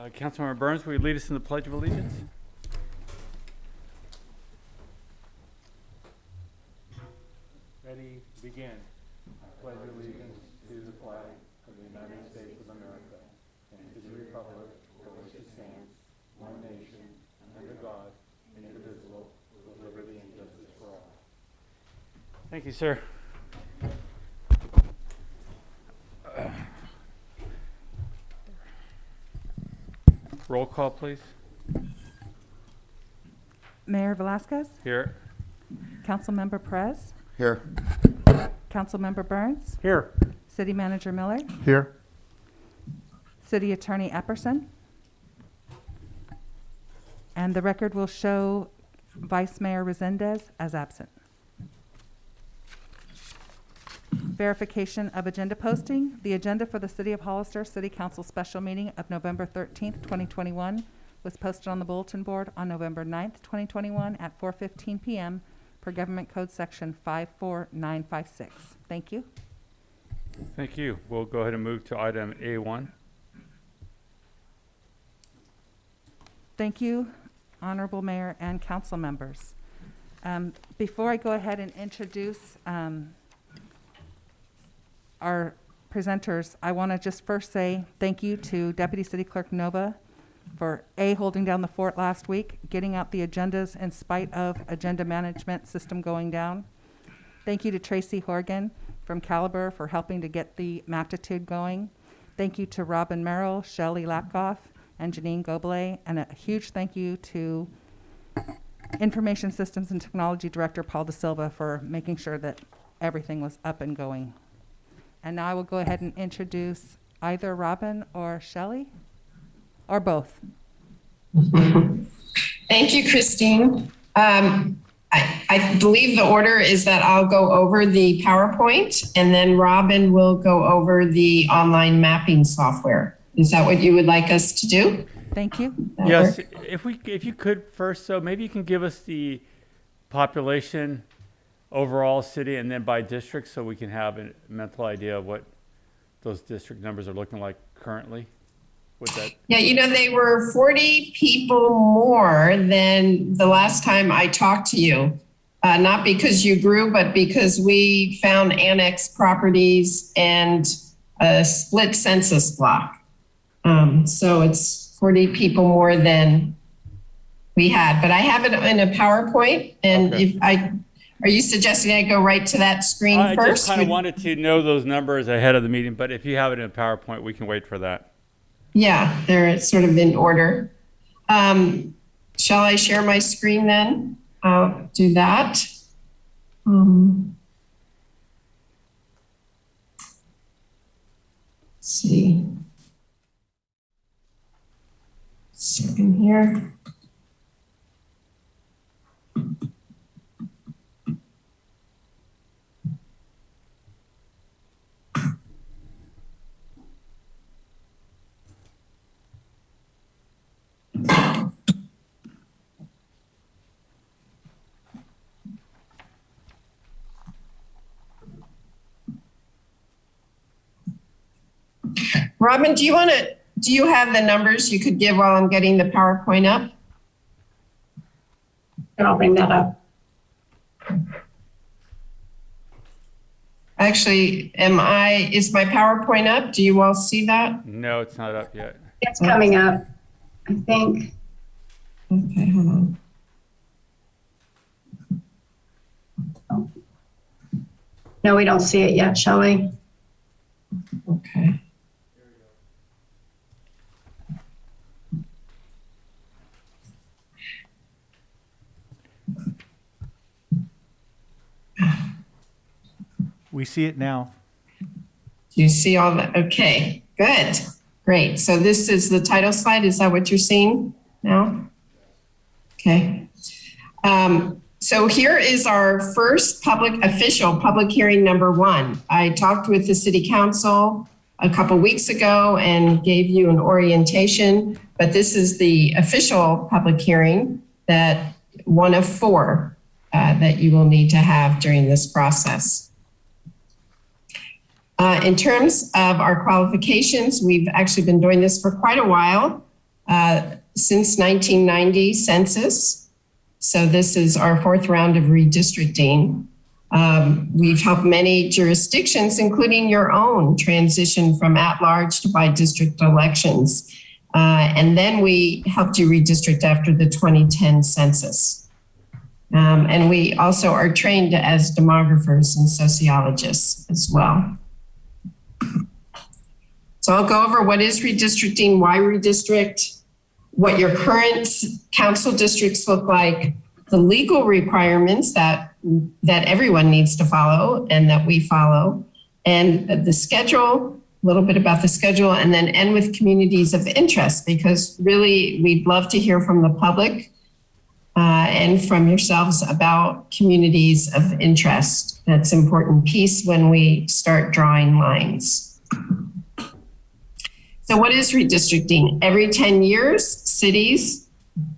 Councilmember Burns, will you lead us in the Pledge of Allegiance? Ready, begin. I pledge allegiance to the flag of the United States of America and to the republic for which it stands, one nation, under God, indivisible, with liberty and justice for all. Thank you, sir. Roll call, please. Mayor Velasquez, Here. Councilmember Perez, Here. Councilmember Burns, Here. City Manager Miller, Here. City Attorney Epperson, and the record will show Vice Mayor Resendez as absent. Verification of agenda posting. The agenda for the City of Hollister City Council special meeting of November 13th, 2021 was posted on the bulletin board on November 9th, 2021 at 4:15 p.m. per Government Code Section 54956. Thank you. Thank you. We'll go ahead and move to item A1. Thank you, Honorable Mayor and council members. Before I go ahead and introduce our presenters, I want to just first say thank you to Deputy City Clerk Nova for holding down the fort last week, getting out the agendas in spite of agenda management system going down. Thank you to Tracy Horgan from Caliber for helping to get the Maptitude going. Thank you to Robin Merrill, Shelley Lapkoff, and Janine Goblet, and a huge thank you to Information Systems and Technology Director Paul De Silva for making sure that everything was up and going. And now I will go ahead and introduce either Robin or Shelley, or both. Thank you, Christine. I believe the order is that I'll go over the PowerPoint and then Robin will go over the online mapping software. Is that what you would like us to do? Thank you. Yes, if you could first, so maybe you can give us the population overall city and then by district so we can have a mental idea of what those district numbers are looking like currently. With that. Yeah, they were 40 people more than the last time I talked to you. Not because you grew, but because we found annex properties and a split census block. So it's 40 people more than we had, but I have it in a PowerPoint. And Okay. Are you suggesting I go right to that screen I first? just kind of wanted to know those numbers ahead of the meeting, but if you have it in a PowerPoint, we can wait for that. Yeah, they're sort of in order. Shall I share my screen then? I'll do that. Let's see. Second here. Robin, do you have the numbers you could give while I'm getting the PowerPoint up? And I'll bring that up. Actually, is my PowerPoint up? Do you all see that? No, it's not up yet. It's coming up, I think. Okay, hold on. No, we don't see it yet, shall we? Okay. We see it now. Do you see all that? Okay, good. Great. So this is the title slide. Is that what you're seeing now? Okay. So here is our first official public hearing number 1. I talked with the city council a couple weeks ago and gave you an orientation, but this is the official public hearing that one of 4 that you will need to have during this process. In terms of our qualifications, we've actually been doing this for quite a while. since 1990 census. So this is our fourth round of redistricting. We've helped many jurisdictions, including your own, transition from at-large to by-district elections. And then we helped you redistrict after the 2010 census. And we also are trained as demographers and sociologists as well. So I'll go over what is redistricting, why redistrict, what your current council districts look like, the legal requirements that everyone needs to follow and that we follow, and the schedule, a little bit about the schedule, and then end with communities of interest, because really we'd love to hear from the public and from yourselves about communities of interest. That's an important piece when we start drawing lines. So what is redistricting? Every 10 years, cities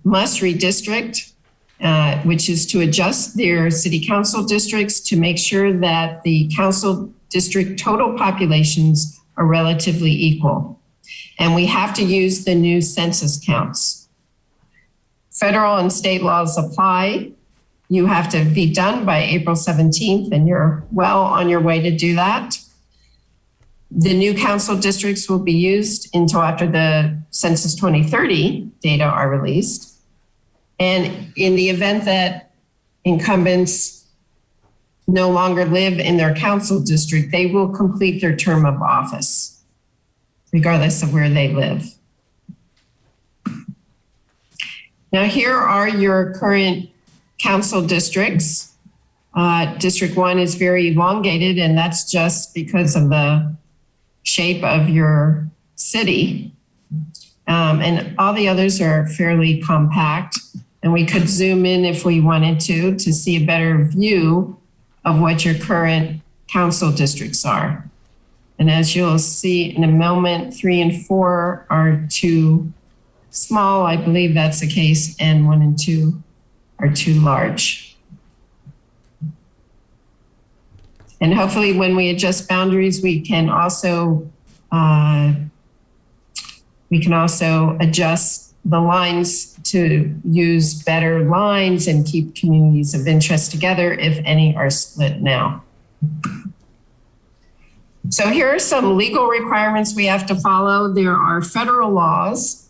must redistrict, which is to adjust their city council districts to make sure that the council district total populations are relatively equal. And we have to use the new census counts. Federal and state laws apply. You have to be done by April 17th, and you're well on your way to do that. The new council districts will be used until after the Census 2030 data are released. And in the event that incumbents no longer live in their council district, they will complete their term of office, regardless of where they live. Now, here are your current council districts. District 1 is very elongated, and that's just because of the shape of your city. And all the others are fairly compact. And we could zoom in if we wanted to see a better view of what your current council districts are. And as you'll see in a moment, 3 and 4 are too small. I believe that's the case. And 1 and 2 are too large. And hopefully when we adjust boundaries, we can also adjust the lines to use better lines and keep communities of interest together if any are split now. So here are some legal requirements we have to follow. There are federal laws.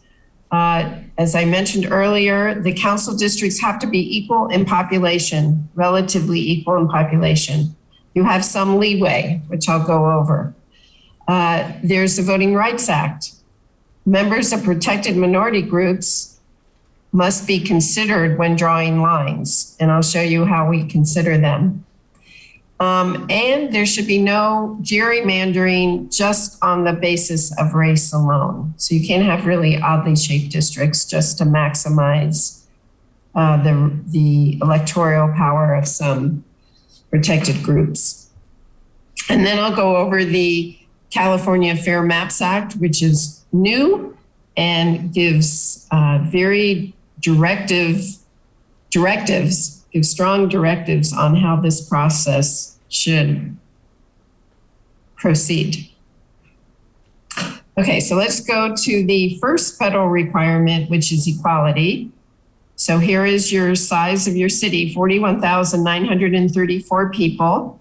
As I mentioned earlier, the council districts have to be equal in population, relatively equal in population. You have some leeway, which I'll go over. There's the Voting Rights Act. Members of protected minority groups must be considered when drawing lines, and I'll show you how we consider them. And there should be no gerrymandering just on the basis of race alone. So you can't have really oddly shaped districts just to maximize the electoral power of some protected groups. And then I'll go over the California Fair Maps Act, which is new and gives very gives strong directives on how this process should proceed. Okay, so let's go to the first federal requirement, which is equality. So here is your size of your city, 41,934 people.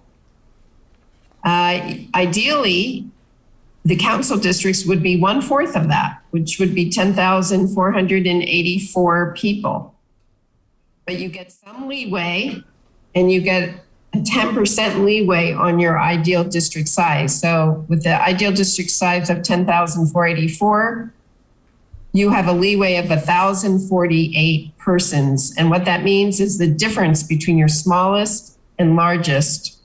Ideally, the council districts would be 1/4 of that, which would be 10,484 people. But you get some leeway, and you get a 10% leeway on your ideal district size. So with the ideal district size of 10,484, you have a leeway of 1,048 persons. And what that means is the difference between your smallest and largest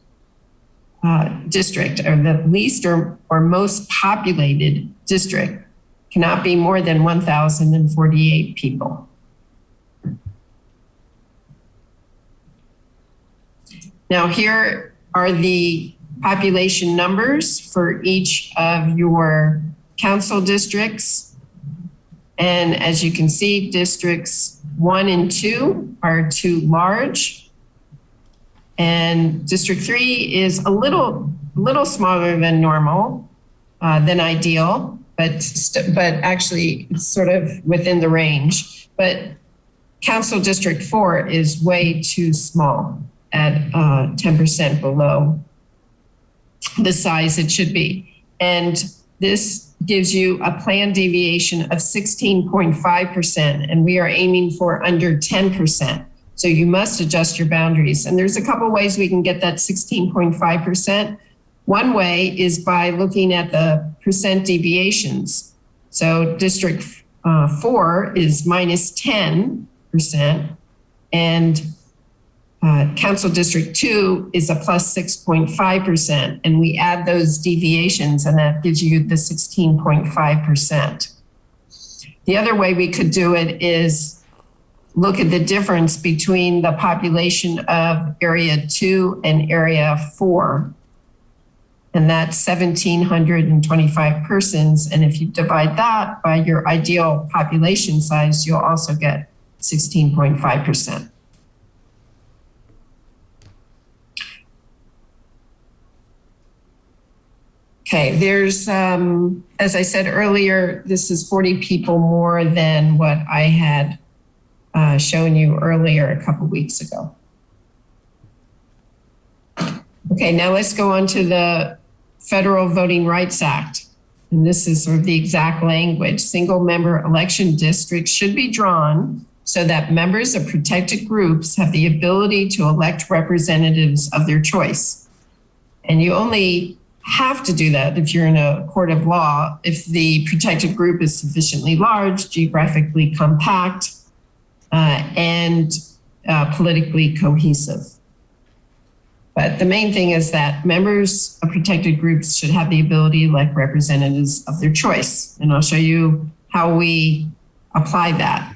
district, or the least or most populated district, cannot be more than 1,048 people. Now, here are the population numbers for each of your council districts. And as you can see, districts 1 and 2 are too large. And district 3 is a little smaller than normal, than ideal. but actually it's sort of within the range. But Council District 4 is way too small at 10% below the size it should be. And this gives you a planned deviation of 16.5%, and we are aiming for under 10%. So you must adjust your boundaries. And there's a couple ways we can get that 16.5%. One way is by looking at the percent deviations. So District 4 is minus 10%, and Council District 2 is a plus 6.5%. And we add those deviations, and that gives you the 16.5%. The other way we could do it is look at the difference between the population of Area 2 and Area 4. And that's 1,725 persons. And if you divide that by your ideal population size, you'll also get 16.5%. Okay, there's, as I said earlier, this is 40 people more than what I had shown you earlier a couple weeks ago. Okay, now let's go on to the Federal Voting Rights Act. And this is sort of the exact language. Single member election districts should be drawn so that members of protected groups have the ability to elect representatives of their choice. And you only have to do that if you're in a court of law, if the protected group is sufficiently large, geographically compact, and politically cohesive. But the main thing is that members of protected groups should have the ability to elect representatives of their choice. And I'll show you how we apply that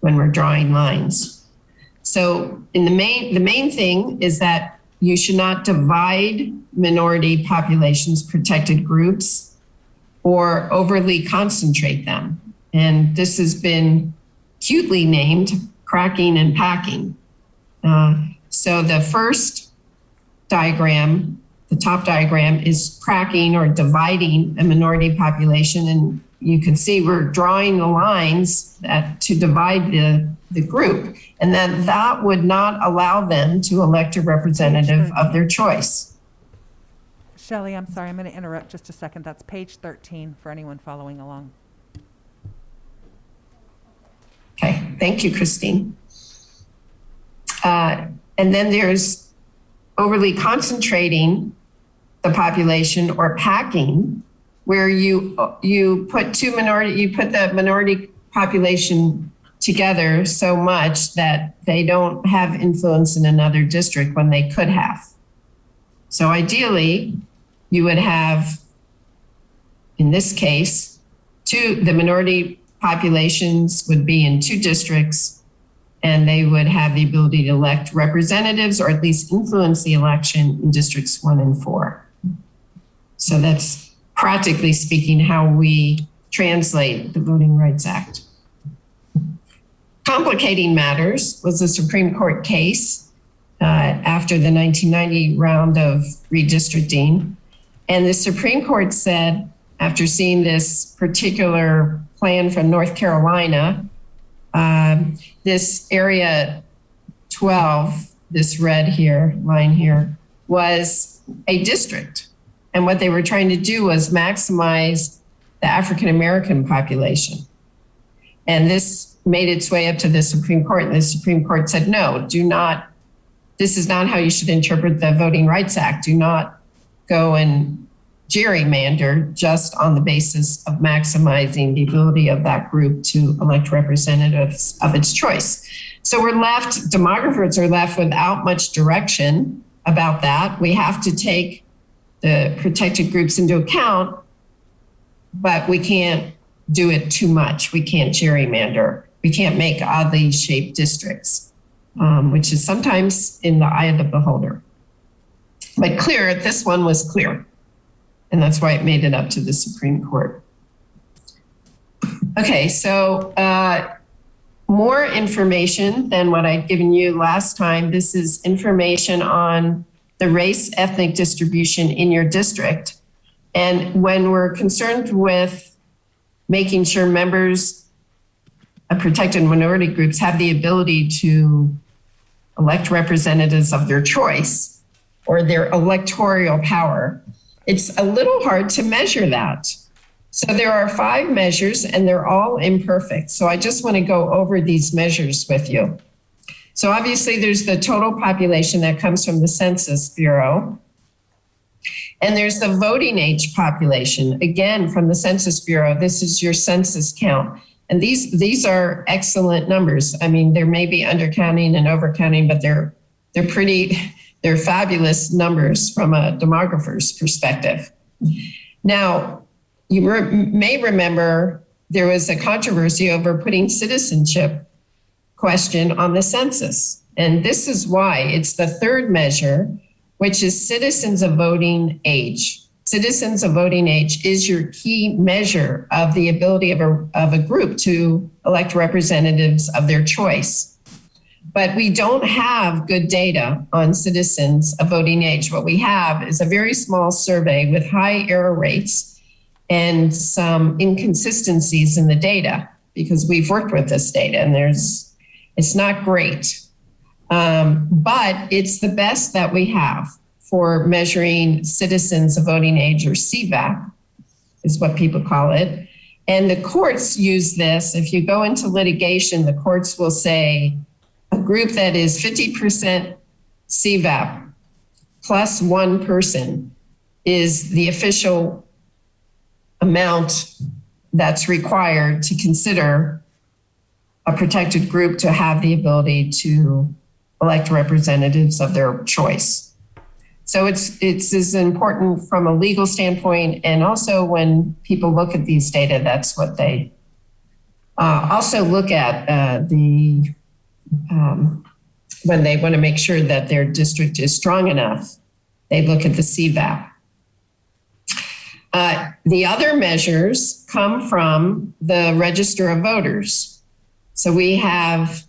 when we're drawing lines. So the main thing is that you should not divide minority populations, protected groups, or overly concentrate them. And this has been cutely named cracking and packing. So the first diagram, the top diagram, is cracking or dividing a minority population. And you can see we're drawing the lines to divide the group. And then that would not allow them to elect a representative of their choice. Shelley, I'm sorry, I'm going to interrupt just a second. That's page 13 for anyone following along. Okay, thank you, Christine. And then there's overly concentrating the population or packing, where you put the minority population together so much that they don't have influence in another district when they could have. So ideally, you would have, in this case, the minority populations would be in 2 districts, and they would have the ability to elect representatives or at least influence the election in districts 1 and 4. So that's practically speaking how we translate the Voting Rights Act. Complicating matters was a Supreme Court case after the 1990 round of redistricting. And the Supreme Court said, after seeing this particular plan from North Carolina, this area 12, this red here, line here, was a district. And what they were trying to do was maximize the African-American population. And this made its way up to the Supreme Court. And the Supreme Court said, no, this is not how you should interpret the Voting Rights Act. Do not go and gerrymander just on the basis of maximizing the ability of that group to elect representatives of its choice. So demographers are left without much direction about that. We have to take the protected groups into account, but we can't do it too much. We can't gerrymander. We can't make oddly shaped districts, which is sometimes in the eye of the beholder. But this one was clear. And that's why it made it up to the Supreme Court. Okay, so more information than what I'd given you last time. This is information on the race ethnic distribution in your district. And when we're concerned with making sure members of protected minority groups have the ability to elect representatives of their choice or their electoral power, it's a little hard to measure that. So there are 5 measures and they're all imperfect. So I just want to go over these measures with you. So obviously there's the total population that comes from the Census Bureau. And there's the voting age population, again, from the Census Bureau. This is your census count. And these are excellent numbers. I mean, there may be undercounting and overcounting, but they're fabulous numbers from a demographer's perspective. Now, you may remember there was a controversy over putting citizenship question on the census. And this is why it's the 3rd measure, which is citizens of voting age. Citizens of voting age is your key measure of the ability of a group to elect representatives of their choice. But we don't have good data on citizens of voting age. What we have is a very small survey with high error rates and some inconsistencies in the data, because we've worked with this data and it's not great. But it's the best that we have for measuring citizens of voting age, or CVAP is what people call it. And the courts use this. If you go into litigation, the courts will say a group that is 50% CVAP plus 1 person is the official amount that's required to consider a protected group to have the ability to elect representatives of their choice. So it's as important from a legal standpoint, and also when people look at these data, that's what they also look at when they want to make sure that their district is strong enough, they look at the CVAP. The other measures come from the Register of Voters. So we have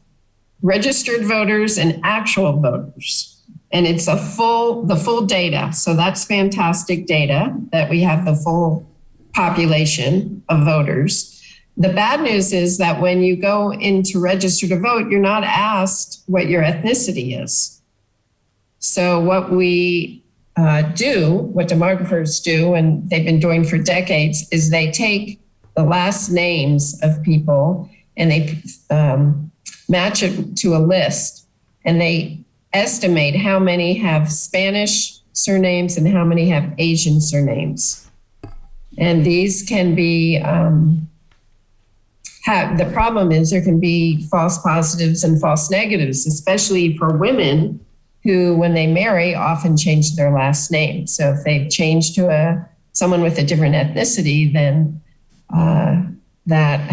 registered voters and actual voters. And it's the full data. So that's fantastic data that we have the full population of voters. The bad news is that when you go in to register to vote, you're not asked what your ethnicity is. So what we what demographers do, and they've been doing for decades, is they take the last names of people and they match it to a list, and they estimate how many have Spanish surnames and how many have Asian surnames. And these can be, the problem is there can be false positives and false negatives, especially for women who, when they marry, often change their last name. So if they've changed to someone with a different ethnicity, then that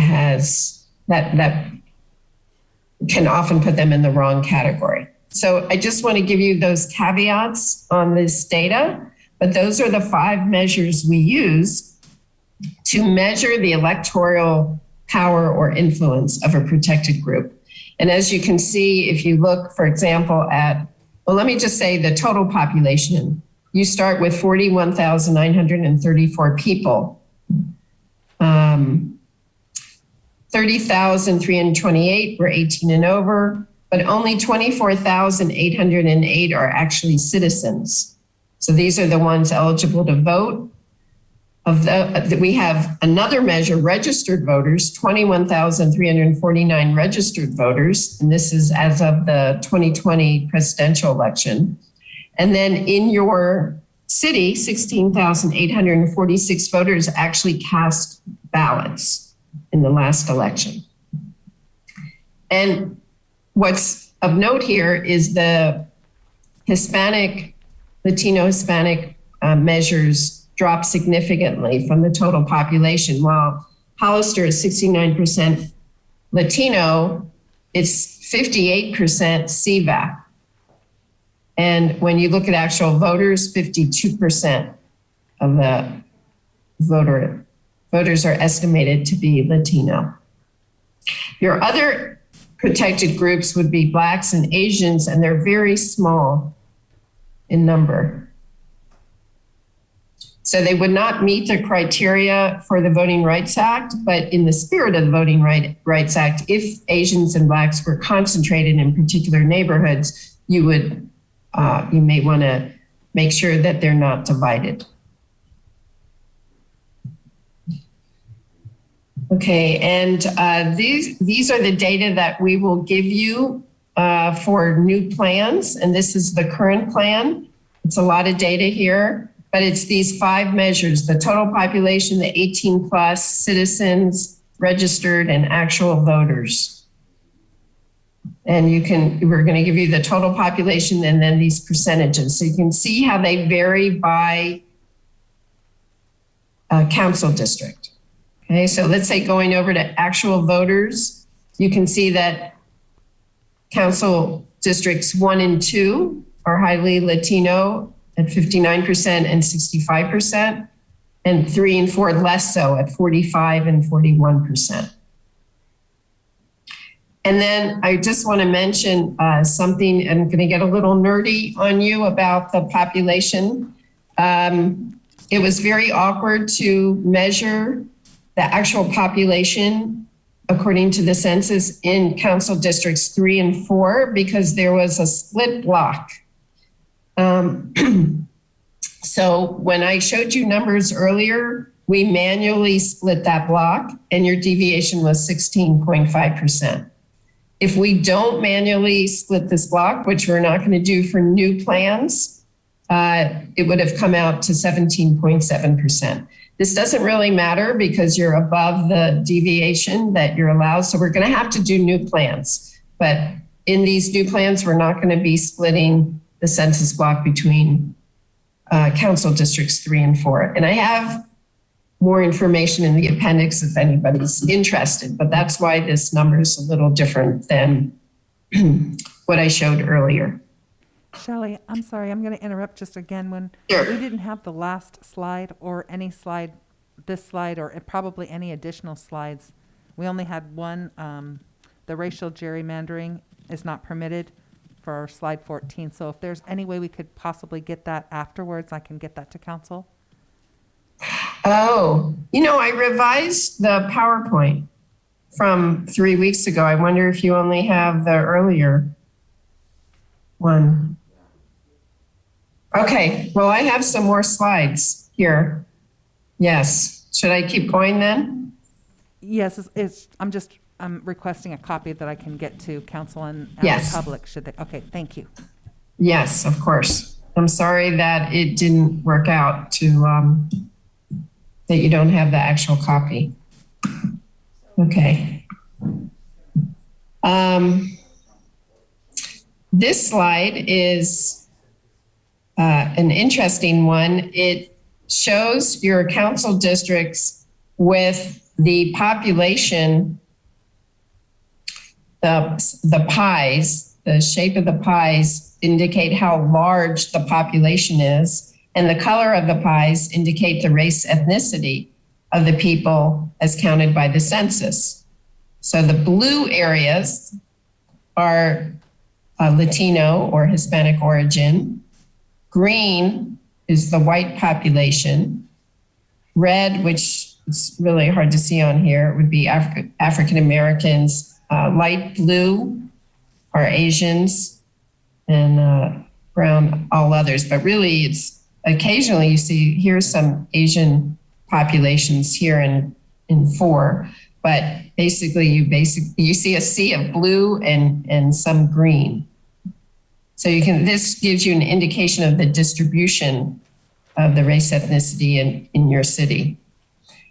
can often put them in the wrong category. So I just want to give you those caveats on this data, but those are the 5 measures we use to measure the electoral power or influence of a protected group. And as you can see, if you look, for example, let me just say the total population. You start with 41,934 people. 30,328 were 18 and over, but only 24,808 are actually citizens. So these are the ones eligible to vote. We have another measure, registered voters, 21,349 registered voters, and this is as of the 2020 presidential election. And then in your city, 16,846 voters actually cast ballots in the last election. And what's of note here is the Latino Hispanic measures drop significantly from the total population. While Hollister is 69% Latino, it's 58% CVAP. And when you look at actual voters, 52% of the voters are estimated to be Latino. Your other protected groups would be Blacks and Asians, and they're very small in number. So they would not meet the criteria for the Voting Rights Act, but in the spirit of the Voting Rights Act, if Asians and Blacks were concentrated in particular neighborhoods, you may want to make sure that they're not divided. Okay, and these are the data that we will give you for new plans, and this is the current plan. It's a lot of data here, but it's these 5 measures: the total population, the 18 plus, citizens, registered, and actual voters. And we're going to give you the total population and then these percentages. So you can see how they vary by council district. Okay, so let's say going over to actual voters, you can see that council districts 1 and 2 are highly Latino at 59% and 65%, and 3 and 4 less so at 45 and 41%. And then I just want to mention something, and I'm going to get a little nerdy on you about the population. It was very awkward to measure the actual population according to the census in council districts 3 and 4 because there was a split block. So when I showed you numbers earlier, we manually split that block and your deviation was 16.5%. If we don't manually split this block, which we're not going to do for new plans, it would have come out to 17.7%. This doesn't really matter because you're above the deviation that you're allowed. So we're going to have to do new plans. But in these new plans, we're not going to be splitting the census block between council districts 3 and 4. And I have more information in the appendix if anybody's interested, but that's why this number is a little different than what I showed earlier. Shelley, I'm sorry, I'm going to interrupt just again. When Sure. we didn't have the last slide or any slide, this slide, or probably any additional slides, we only had one. The racial gerrymandering is not permitted for slide 14. So if there's any way we could possibly get that afterwards, I can get that to council. Oh, I revised the PowerPoint from 3 weeks ago. I wonder if you only have the earlier one. Okay, well, I have some more slides here. Yes. Should I keep going then? Yes, I'm requesting a copy that I can get to council and Yes. the public. Should they? Okay, thank you. Yes, of course. I'm sorry that it didn't work out that you don't have the actual copy. Okay. This slide is an interesting one. It shows your council districts with the population, the pies, the shape of the pies indicate how large the population is, and the color of the pies indicate the race ethnicity of the people as counted by the census. So the blue areas are Latino or Hispanic origin. Green is the white population. Red, which is really hard to see on here, would be African Americans. Light blue are Asians, and brown, all others. But really, it's occasionally you see here's some Asian populations here in 4, but basically you see a sea of blue and some green. So this gives you an indication of the distribution of the race ethnicity in your city.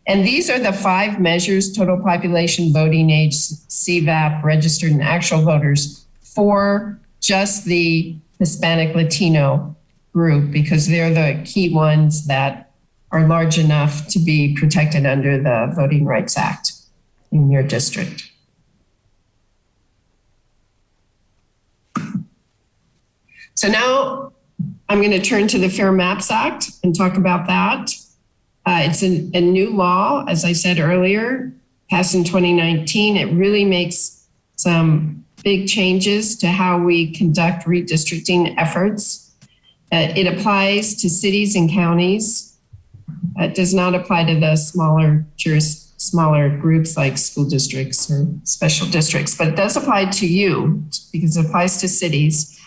And these are the 5 measures: total population, voting age, CVAP, registered and actual voters, for just the Hispanic Latino group, because they're the key ones that are large enough to be protected under the Voting Rights Act in your district. So now I'm going to turn to the Fair Maps Act and talk about that. It's a new law, as I said earlier, passed in 2019. It really makes some big changes to how we conduct redistricting efforts. It applies to cities and counties It does not apply to the smaller groups like school districts or special districts, but it does apply to you because it applies to cities.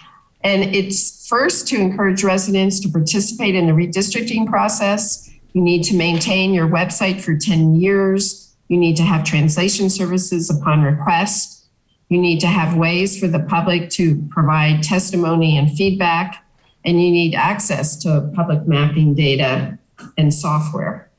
And it's first to encourage residents to participate in the redistricting process. You need to maintain your website for 10 years. You need to have translation services upon request. You need to have ways for the public to provide testimony and feedback. And you need access to public mapping data and software.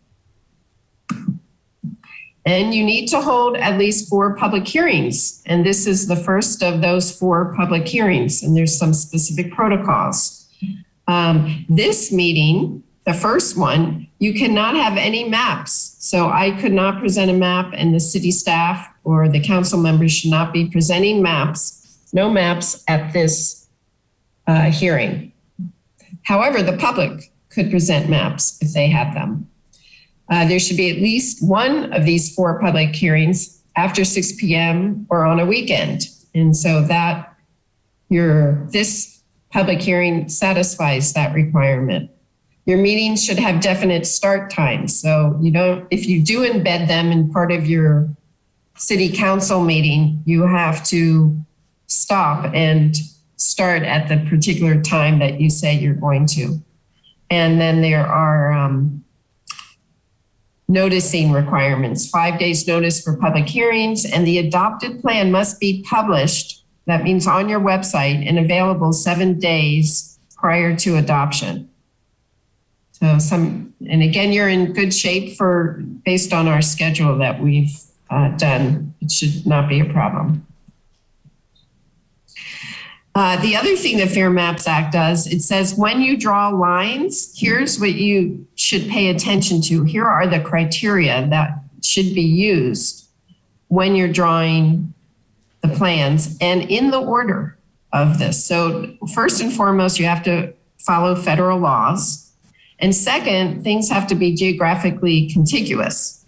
And you need to hold at least 4 public hearings. And this is the first of those 4 public hearings. And there's some specific protocols. This meeting, the first one, you cannot have any maps. So I could not present a map, and the city staff or the council members should not be presenting maps, no maps at this hearing. However, the public could present maps if they had them. There should be at least one of these 4 public hearings after 6 p.m. or on a weekend. And so that this public hearing satisfies that requirement. Your meetings should have definite start times. So if you do embed them in part of your city council meeting, you have to stop and start at the particular time that you say you're going to. And then there are noticing requirements, 5 days notice for public hearings, and the adopted plan must be published. That means on your website and available 7 days prior to adoption. And again, you're in good shape based on our schedule that we've done. It should not be a problem. The other thing the Fair Maps Act does, it says when you draw lines, here's what you should pay attention to. Here are the criteria that should be used when you're drawing the plans and in the order of this. So first and foremost, you have to follow federal laws. And second, things have to be geographically contiguous.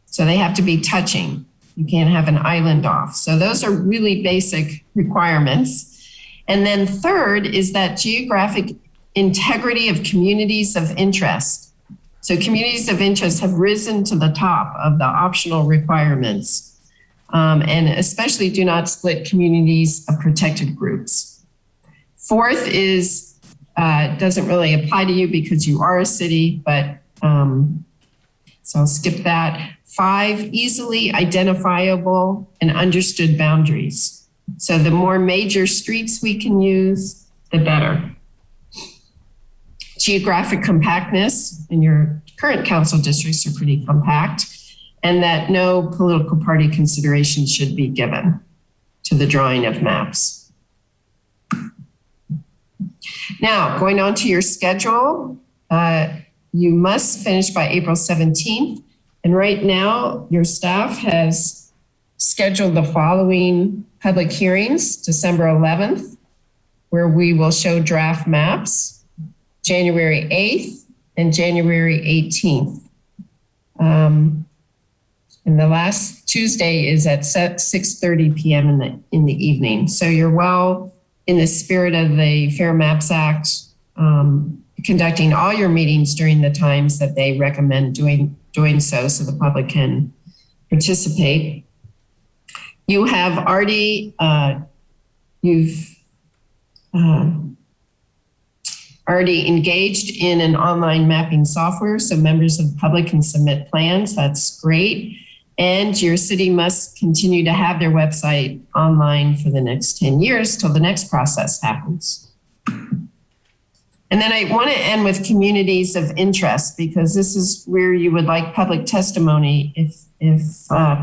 So they have to be touching. You can't have an island off. So those are really basic requirements. And then third is that geographic integrity of communities of interest. So communities of interest have risen to the top of the optional requirements. And especially do not split communities of protected groups. Fourth is, doesn't really apply to you because you are a city, but so I'll skip that. 5, easily identifiable and understood boundaries. So the more major streets we can use, the better. Geographic compactness, and your current council districts are pretty compact, and that no political party consideration should be given to the drawing of maps. Now, going on to your schedule, you must finish by April 17th. And right now, your staff has scheduled the following public hearings: December 11th, where we will show draft maps, January 8th, and January 18th. And the last Tuesday is at 6:30 p.m. in the evening. So you're well in the spirit of the Fair Maps Act, conducting all your meetings during the times that they recommend doing so the public can participate. You have already, already engaged in an online mapping software, so members of the public can submit plans. That's great. And your city must continue to have their website online for the next 10 years till the next process happens. And then I want to end with communities of interest, because this is where you would like public testimony if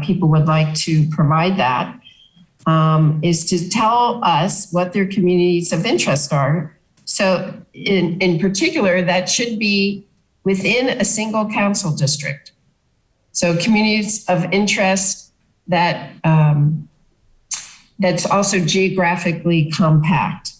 people would like to provide that, is to tell us what their communities of interest are. So in particular, that should be within a single council district. So communities of interest that that's also geographically compact.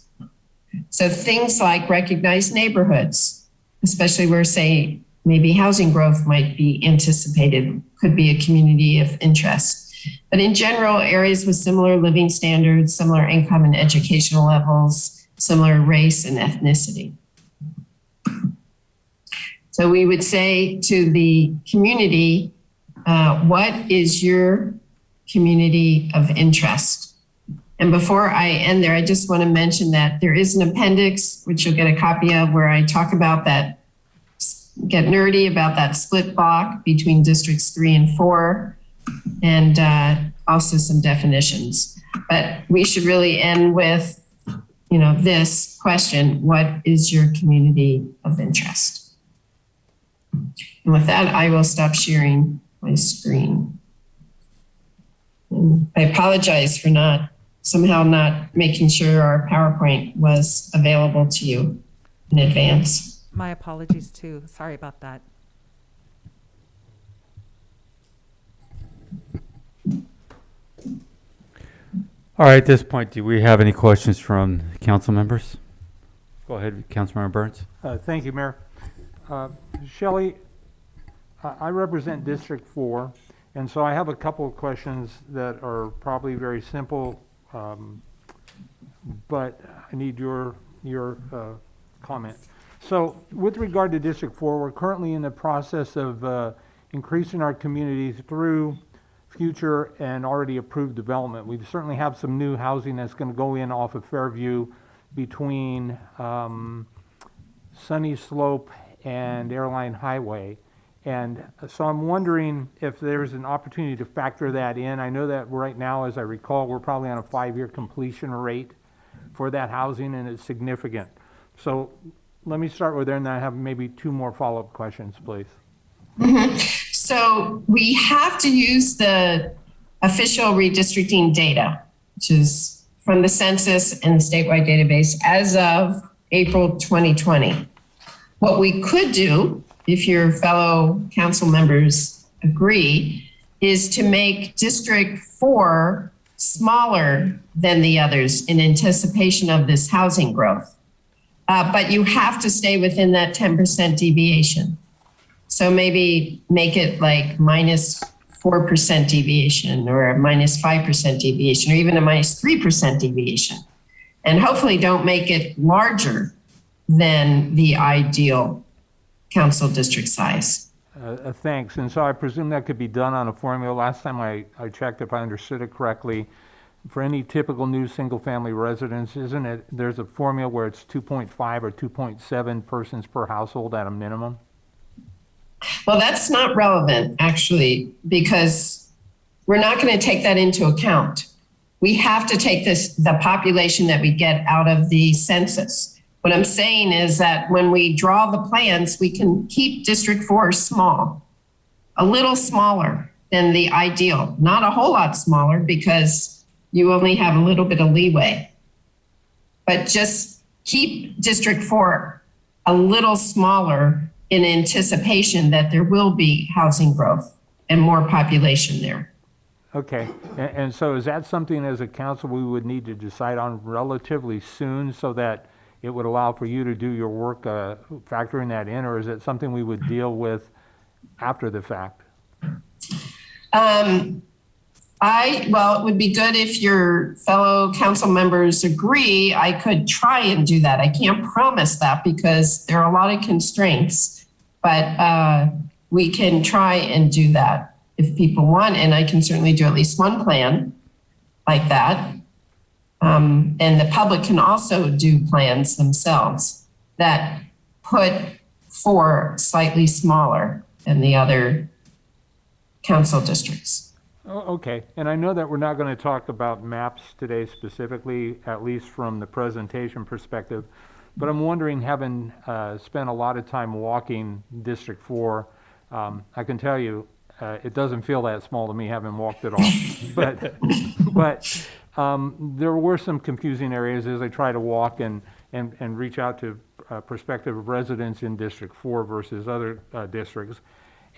So things like recognized neighborhoods, especially where, say, maybe housing growth might be anticipated, could be a community of interest. But in general, areas with similar living standards, similar income and educational levels, similar race and ethnicity. So we would say to the community, what is your community of interest? And before I end there, I just want to mention that there is an appendix, which you'll get a copy of, where I talk about that, get nerdy about that split block between districts 3 and 4, and also some definitions. But we should really end with, this question: what is your community of interest? And with that, I will stop sharing my screen. And I apologize for somehow not making sure our PowerPoint was available to you in advance. My apologies too. Sorry about that. All right, at this point, do we have any questions from council members? Go ahead, Councilmember Burns. Thank you, Mayor. Shelley, I represent District 4, and so I have a couple of questions that are probably very simple, but I need your comment. So with regard to District 4, we're currently in the process of increasing our communities through future and already approved development. We certainly have some new housing that's going to go in off of Fairview between Sunny Slope and Airline Highway. And so I'm wondering if there's an opportunity to factor that in. I know that right now, as I recall, we're probably on a 5-year completion rate for that housing, and it's significant. So let me start with there, and then I have maybe 2 more follow-up questions, please. So we have to use the official redistricting data, which is from the census and the statewide database as of April 2020. What we could do, if your fellow council members agree, is to make District 4 smaller than the others in anticipation of this housing growth. But you have to stay within that 10% deviation. So maybe make it like minus 4% deviation or a minus 5% deviation or even a minus 3% deviation. And hopefully don't make it larger than the ideal council district size. Thanks. And so I presume that could be done on a formula. Last time I checked, if I understood it correctly, for any typical new single-family residence, isn't it, there's a formula where it's 2.5 or 2.7 persons per household at a minimum? Well, that's not relevant, actually, because we're not going to take that into account. We have to take the population that we get out of the census. What I'm saying is that when we draw the plans, we can keep District 4 small, a little smaller than the ideal, not a whole lot smaller because you only have a little bit of leeway, but just keep District 4 a little smaller in anticipation that there will be housing growth and more population there. Okay, and so is that something as a council we would need to decide on relatively soon so that it would allow for you to do your work factoring that in, or is it something we would deal with after the fact? Well, it would be good if your fellow council members agree. I could try and do that. I can't promise that because there are a lot of constraints, but we can try and do that if people want, and I can certainly do at least one plan like that. And the public can also do plans themselves that put 4 slightly smaller than the other council districts. Oh, okay, and I know that we're not going to talk about maps today specifically, at least from the presentation perspective, but I'm wondering, having spent a lot of time walking District 4, I can tell you it doesn't feel that small to me, having walked it all. But there were some confusing areas as I try to walk and reach out to prospective residents in District 4 versus other districts.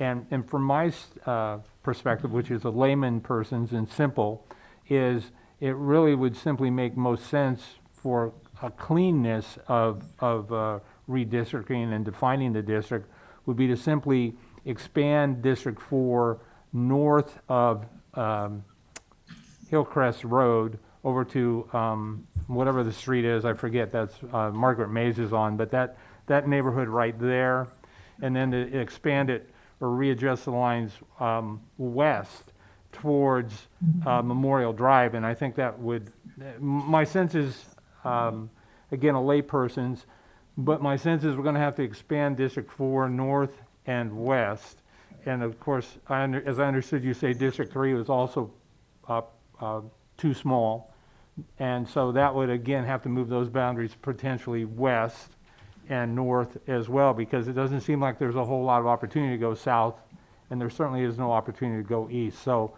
And from my perspective, which is a layman person's and simple, is it really would simply make most sense for a cleanness of redistricting and defining the district would be to simply expand District 4 north of Hillcrest Road over to whatever the street is, I forget, that's Margaret Mays is on, but that neighborhood right there, and then to expand it or readjust the lines west towards Memorial Drive. And I think that would, my sense is, again, a layperson's, but my sense is we're going to have to expand District 4 north and west. And of course, as I understood you say, District 3 was also too small. And so that would, again, have to move those boundaries potentially west and north as well, because it doesn't seem like there's a whole lot of opportunity to go south, and there certainly is no opportunity to go east. So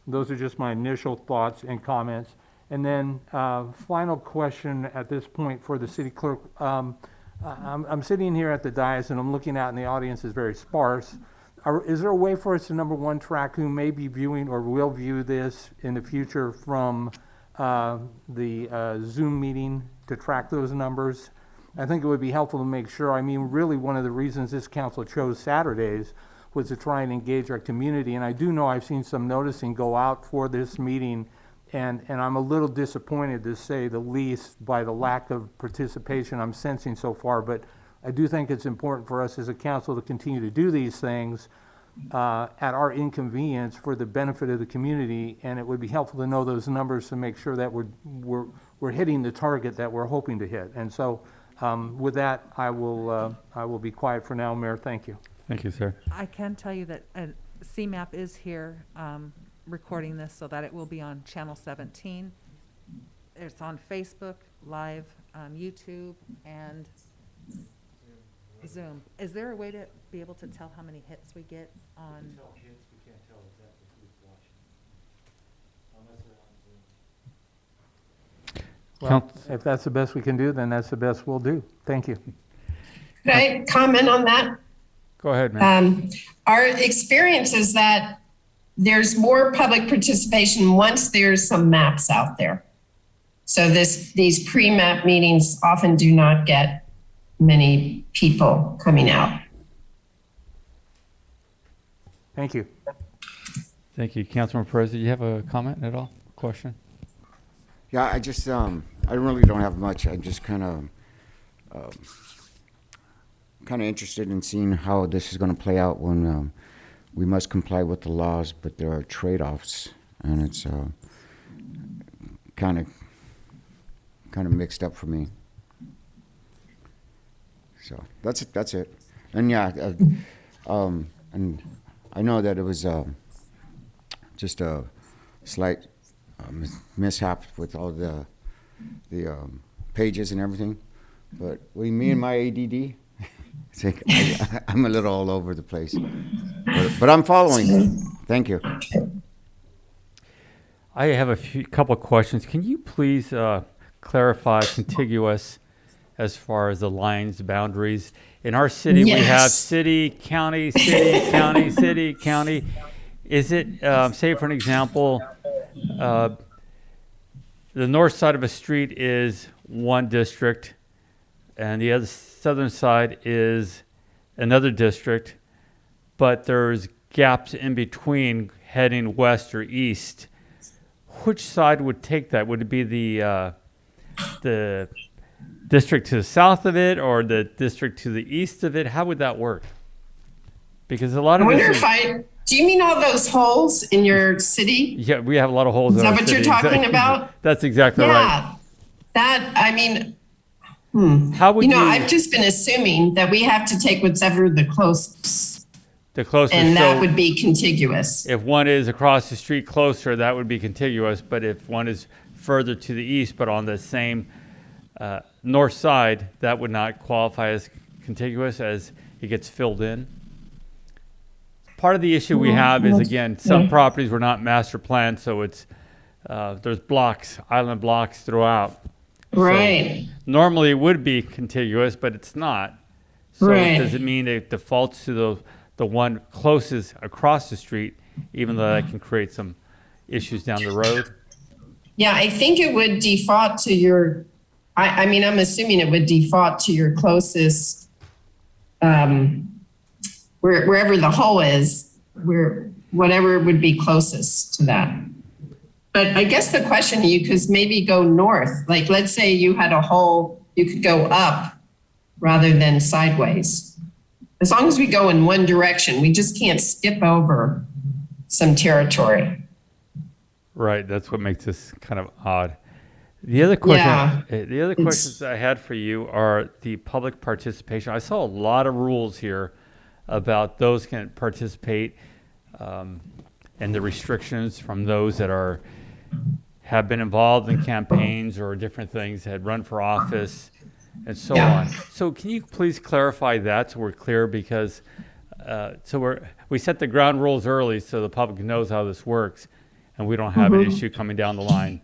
those are just my initial thoughts and comments. And then final question at this point for the city clerk. I'm sitting here at the dais and I'm looking out and the audience is very sparse. Is there a way for us to, number one, track who may be viewing or will view this in the future from the Zoom meeting, to track those numbers? I think it would be helpful to make sure. I mean, really one of the reasons this council chose Saturdays was to try and engage our community. And I do know I've seen some noticing go out for this meeting, and I'm a little disappointed, to say the least, by the lack of participation I'm sensing so far. But I do think it's important for us as a council to continue to do these things at our inconvenience for the benefit of the community. And it would be helpful to know those numbers to make sure that we're hitting the target that we're hoping to hit. And so with that, I will be quiet for now, Mayor. Thank you. Thank you, sir. I can tell you that CMAP is here recording this so that it will be on Channel 17. It's on Facebook Live, YouTube, and Zoom. Is there a way to be able to tell how many hits we get on? We can't tell exactly who's watching, unless they're on Zoom. Well, if that's the best we can do, then that's the best we'll do. Thank you. Could I comment on that? Go ahead, ma'am. Our experience is that there's more public participation once there's some maps out there. So these pre-map meetings often do not get many people coming out. Thank you. Thank you. Councilman Perez, do you have a comment at all? Question? Yeah, I just, I really don't have much. I'm just kind of interested in seeing how this is going to play out when we must comply with the laws, but there are trade-offs, and it's kind of mixed up for me. So that's it. And yeah, and I know that it was just a slight mishap with all the pages and everything, but with me and my ADD, it's like I'm a little all over the place, but I'm following. Thank you. I have a couple of questions. Can you please clarify contiguous as far as the lines, boundaries? In our city, we have city, county, city, county, city, county. Is it, say for an example, the north side of a street is one district and the other southern side is another district, but there's gaps in between heading west or east? Which side would take that? Would it be the district to the south of it or the district to the east of it? How would that work? Because a lot of do you mean all those holes in your city? Yeah, we have a lot of holes. Is that what you're talking about? That's exactly right. Yeah, that, I mean, How would I've just been assuming that we have to take whatever the closest. The closest, and that would be contiguous. If one is across the street closer, that would be contiguous. But if one is further to the east, but on the same north side, that would not qualify as contiguous as it gets filled in. Part of the issue we have is, again, some properties were not master planned, so it's there's blocks, island blocks throughout. Right. So normally it would be contiguous, but it's not. So does it mean it defaults to the one closest across the street, even though that can create some issues down the road? Yeah, I think it would default to your, I mean, I'm assuming it would default to your closest, wherever the hole is, whatever would be closest to that. But I guess the question, you could maybe go north. Like, let's say you had a hole, you could go up rather than sideways. As long as we go in one direction, we just can't skip over some territory. Right, that's what makes this kind of odd. The other question, Yeah, the other it's- questions I had for you are the public participation. I saw a lot of rules here about those can participate, and the restrictions from those that have been involved in campaigns or different things, had run for office, and so Yeah. on. So can you please clarify that so we're clear? Because we set the ground rules early so the public knows how this works, and we don't have an issue coming down the line.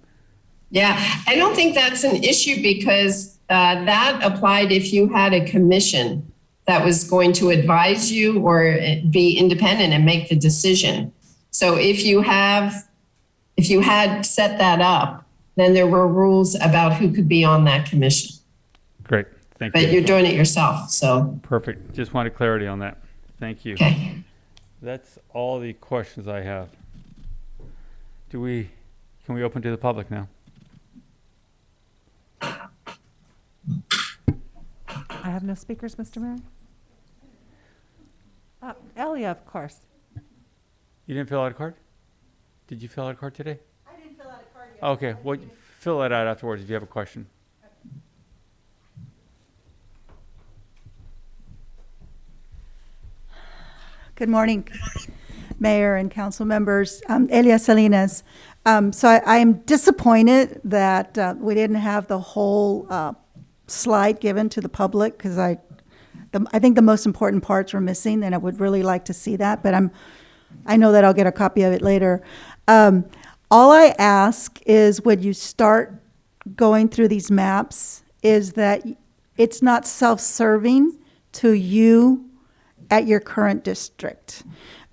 Yeah, I don't think that's an issue because that applied if you had a commission that was going to advise you or be independent and make the decision. So if you had set that up, then there were rules about who could be on that commission. Great, thank you. But you're doing it yourself, so, Perfect. Just wanted clarity on that. Thank you. okay. That's all the questions I have. Can we open to the public now? I have no speakers, Mr. Mayor. Elia, of course. You didn't fill out a card? Did you fill out a card today? I didn't fill out a card yet. Okay, well, fill that out afterwards if you have a question. Good morning, Mayor and council members. Elia Salinas. So I am disappointed that we didn't have the whole slide given to the public because I think the most important parts were missing, and I would really like to see that. But I know that I'll get a copy of it later. All I ask is when you start going through these maps is that it's not self-serving to you at your current district.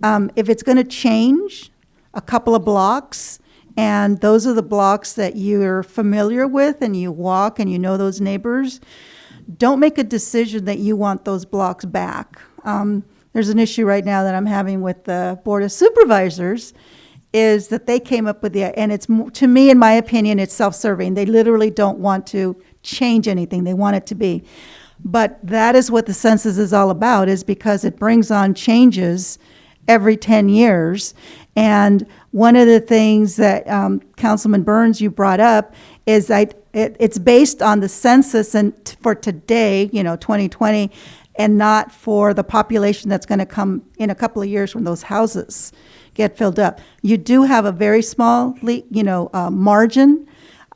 If it's going to change a couple of blocks, and those are the blocks that you're familiar with and you walk and you know those neighbors, don't make a decision that you want those blocks back. There's an issue right now that I'm having with the Board of Supervisors is that they came up with and it's, to me, in my opinion, it's self-serving. They literally don't want to change anything. They want it to be. But that is what the census is all about, is because it brings on changes every 10 years. And one of the things that Councilman Burns, you brought up, is that it's based on the census and for today, 2020, and not for the population that's going to come in a couple of years when those houses get filled up. You do have a very small, margin.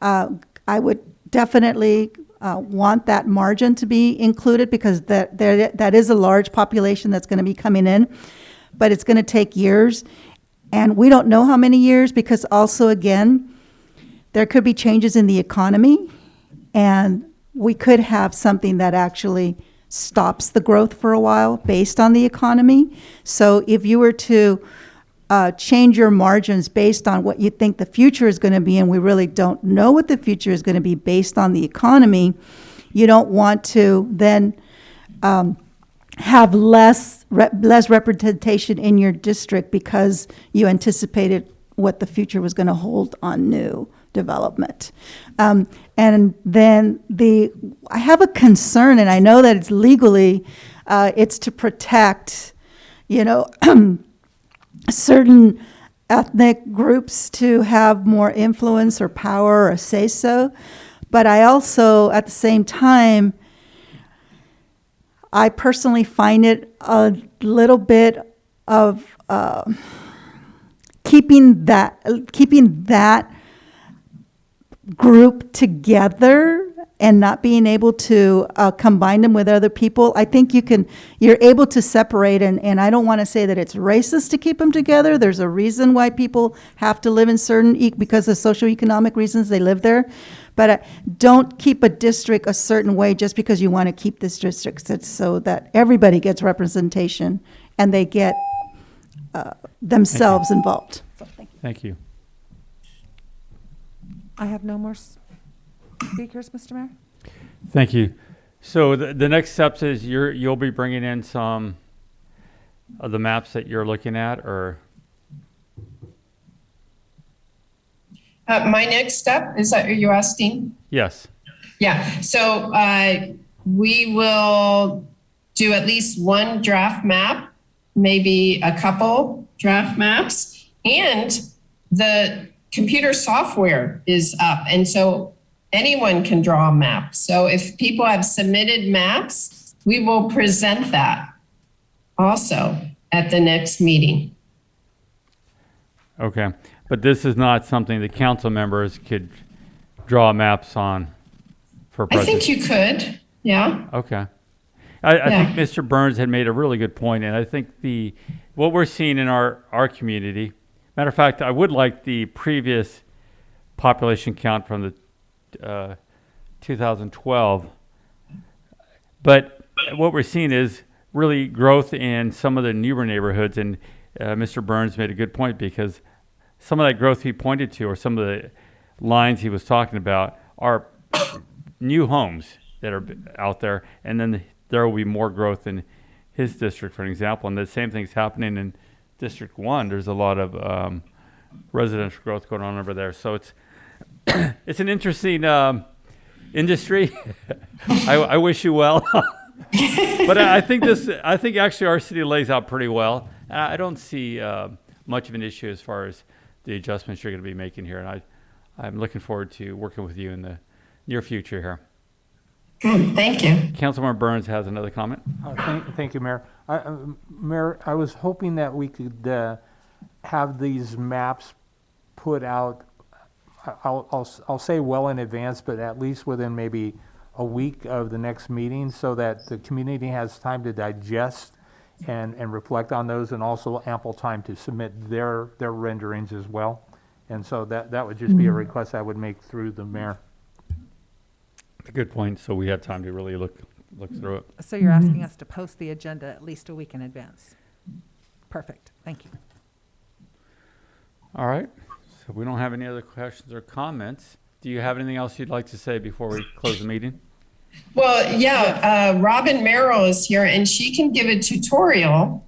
I would definitely want that margin to be included because that is a large population that's going to be coming in, but it's going to take years. And we don't know how many years because also, again, there could be changes in the economy and we could have something that actually stops the growth for a while based on the economy. So if you were to change your margins based on what you think the future is going to be, and we really don't know what the future is going to be based on the economy, you don't want to then have less representation in your district because you anticipated what the future was going to hold on new development. And then I have a concern, and I know that it's legally, it's to protect, certain ethnic groups to have more influence or power or say so. But I also, at the same time, I personally find it a little bit of keeping that group together and not being able to combine them with other people. I think you're able to separate, and I don't want to say that it's racist to keep them together. There's a reason why people have to live in because of socioeconomic reasons they live there. But don't keep a district a certain way just because you want to keep this district so that everybody gets representation and they get themselves involved. So, thank you. Thank you. I have no more speakers, Mr. Mayor. Thank you. So the next steps is you'll be bringing in some of the maps that you're looking at, or? My next step, are you asking? Yes. Yeah, so we will do at least one draft map, maybe a couple draft maps, and the computer software is up. And so anyone can draw a map. So if people have submitted maps, we will present that also at the next meeting. Okay, but this is not something the council members could draw maps on for I think presentation? you could, yeah. Okay. I Yeah. think Mr. Burns had made a really good point, and I think what we're seeing in our community, matter of fact, I would like the previous population count from the 2012, but what we're seeing is really growth in some of the newer neighborhoods, and Mr. Burns made a good point, because some of that growth he pointed to, or some of the lines he was talking about, are new homes that are out there, and then there will be more growth in his district, for an example. And the same thing's happening in District 1. There's a lot of residential growth going on over there. So it's it's an interesting industry. I wish you well. But I think actually our city lays out pretty well. I don't see much of an issue as far as the adjustments you're going to be making here. And I'm looking forward to working with you in the near future here. Good, thank you. Councilmember Burns has another comment. Thank you, Mayor. Mayor, I was hoping that we could have these maps put out, I'll say well in advance, but at least within maybe a week of the next meeting, so that the community has time to digest and reflect on those, and also ample time to submit their renderings as well. And so that would just be a request I would make through the mayor. A good point. So we have time to really look through it. So you're asking us to post the agenda at least a week in advance? Perfect, thank you. All right. So we don't have any other questions or comments. Do you have anything else you'd like to say before we close the meeting? Well, yeah, Robin Merrill is here, and she can give a tutorial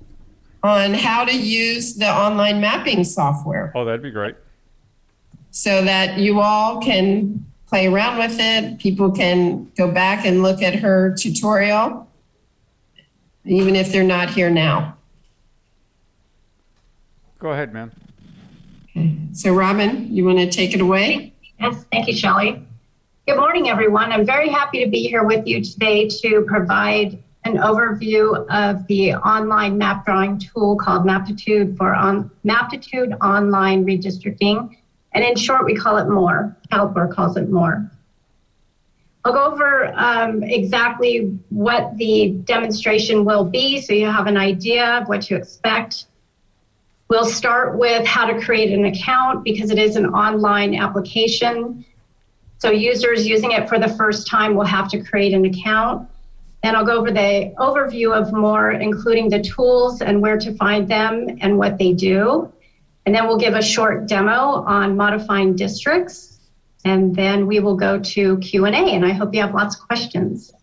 on how to use the online mapping software, Oh, that'd be great. so that you all can play around with it. People can go back and look at her tutorial, even if they're not here now. Go ahead, ma'am. Okay. So Robin, you want to take it away? Yes, thank you, Shelley. Good morning, everyone. I'm very happy to be here with you today to provide an overview of the online map drawing tool called Maptitude for Maptitude Online Redistricting. And in short, we call it MORE. CalPER calls it MORE. I'll go over exactly what the demonstration will be, so you have an idea of what to expect. We'll start with how to create an account, because it is an online application. So users using it for the first time will have to create an account. Then I'll go over the overview of MORE, including the tools and where to find them and what they do. And then we'll give a short demo on modifying districts. And then we will go to Q&A, and I hope you have lots of questions.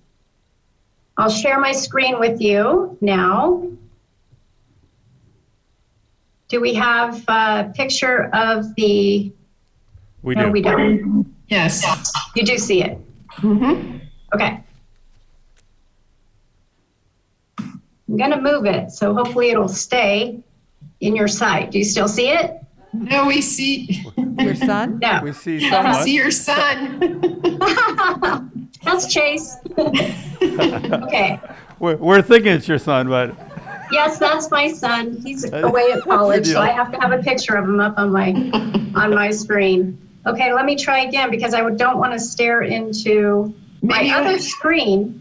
I'll share my screen with you now. Do we have a picture of the? We No, do. we don't. Yes. You do see it? Mm-hmm. Okay. I'm gonna move it, so hopefully it'll stay in your sight. Do you still see it? No, we see. Your son? No. We see I someone. see your son. That's Chase. Okay. We're thinking it's your son, but Yes, that's my son. He's away at college, so I have to have a picture of him up on my screen. Okay, let me try again, because I don't want to stare into my other screen.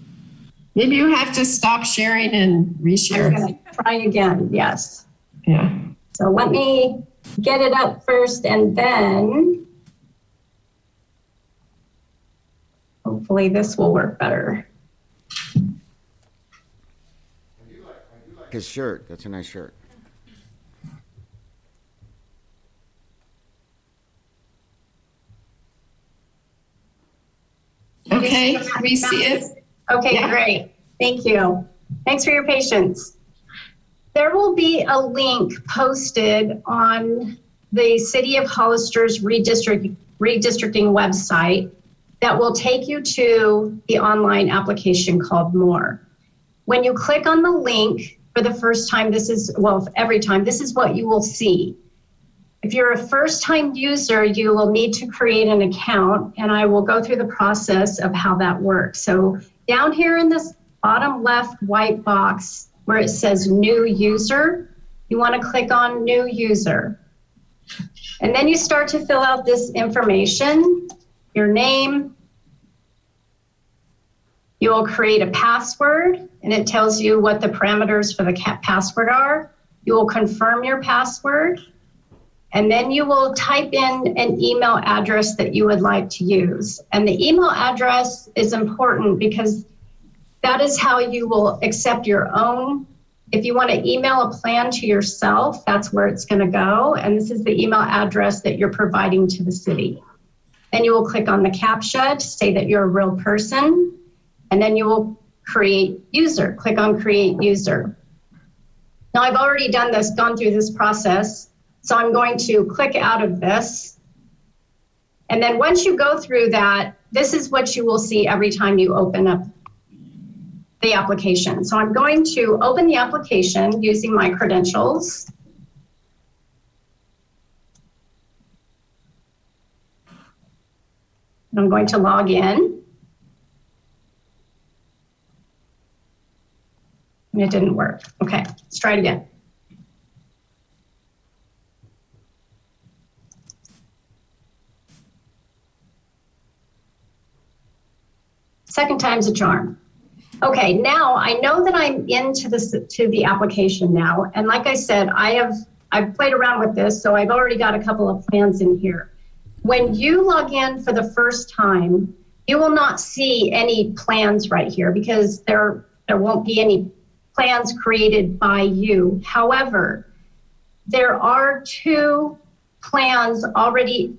Maybe you have to stop sharing and I'm reshare. gonna try again, yes. Yeah. So let me get it up first, and then hopefully this will work better. His shirt, that's a nice shirt. Okay, we see it. Okay, Yeah. great. Thank you. Thanks for your patience. There will be a link posted on the City of Hollister's redistricting website that will take you to the online application called MORE. When you click on the link for the first time, every time, this is what you will see. If you're a first-time user, you will need to create an account, and I will go through the process of how that works. So down here in this bottom left white box where it says new user, you want to click on new user. And then you start to fill out this information, your name. You will create a password, and it tells you what the parameters for the password are. You will confirm your password. And then you will type in an email address that you would like to use. And the email address is important because that is how you will accept your own. If you want to email a plan to yourself, that's where it's going to go. And this is the email address that you're providing to the city. Then you will click on the CAPTCHA to say that you're a real person. And then you will create user, click on create user. Now I've already done this, gone through this process. So I'm going to click out of this. And then once you go through that, this is what you will see every time you open up the application. So I'm going to open the application using my credentials. I'm going to log in. And it didn't work. Okay, let's try it again. Second time's a charm. Okay, now I know that I'm into the application now. And like I said, I've played around with this, so I've already got a couple of plans in here. When you log in for the first time, you will not see any plans right here because there won't be any plans created by you. However, there are 2 plans already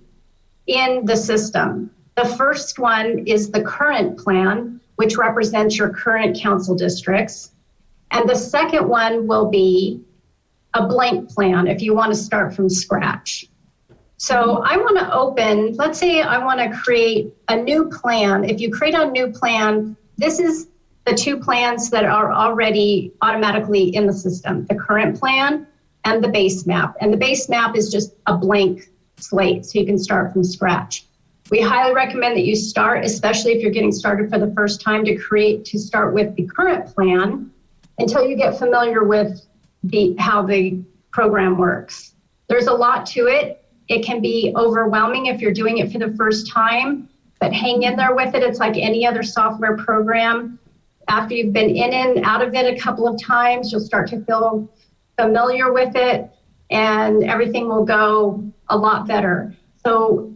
in the system. The first one is the current plan, which represents your current council districts. And the second one will be a blank plan if you want to start from scratch. So I want to open, let's say I want to create a new plan. If you create a new plan, this is the 2 plans that are already automatically in the system, the current plan and the base map. And the base map is just a blank slate, so you can start from scratch. We highly recommend that you start, especially if you're getting started for the first time, to start with the current plan until you get familiar with how the program works. There's a lot to it. It can be overwhelming if you're doing it for the first time, but hang in there with it. It's like any other software program. After you've been in and out of it a couple of times, you'll start to feel familiar with it and everything will go a lot better. So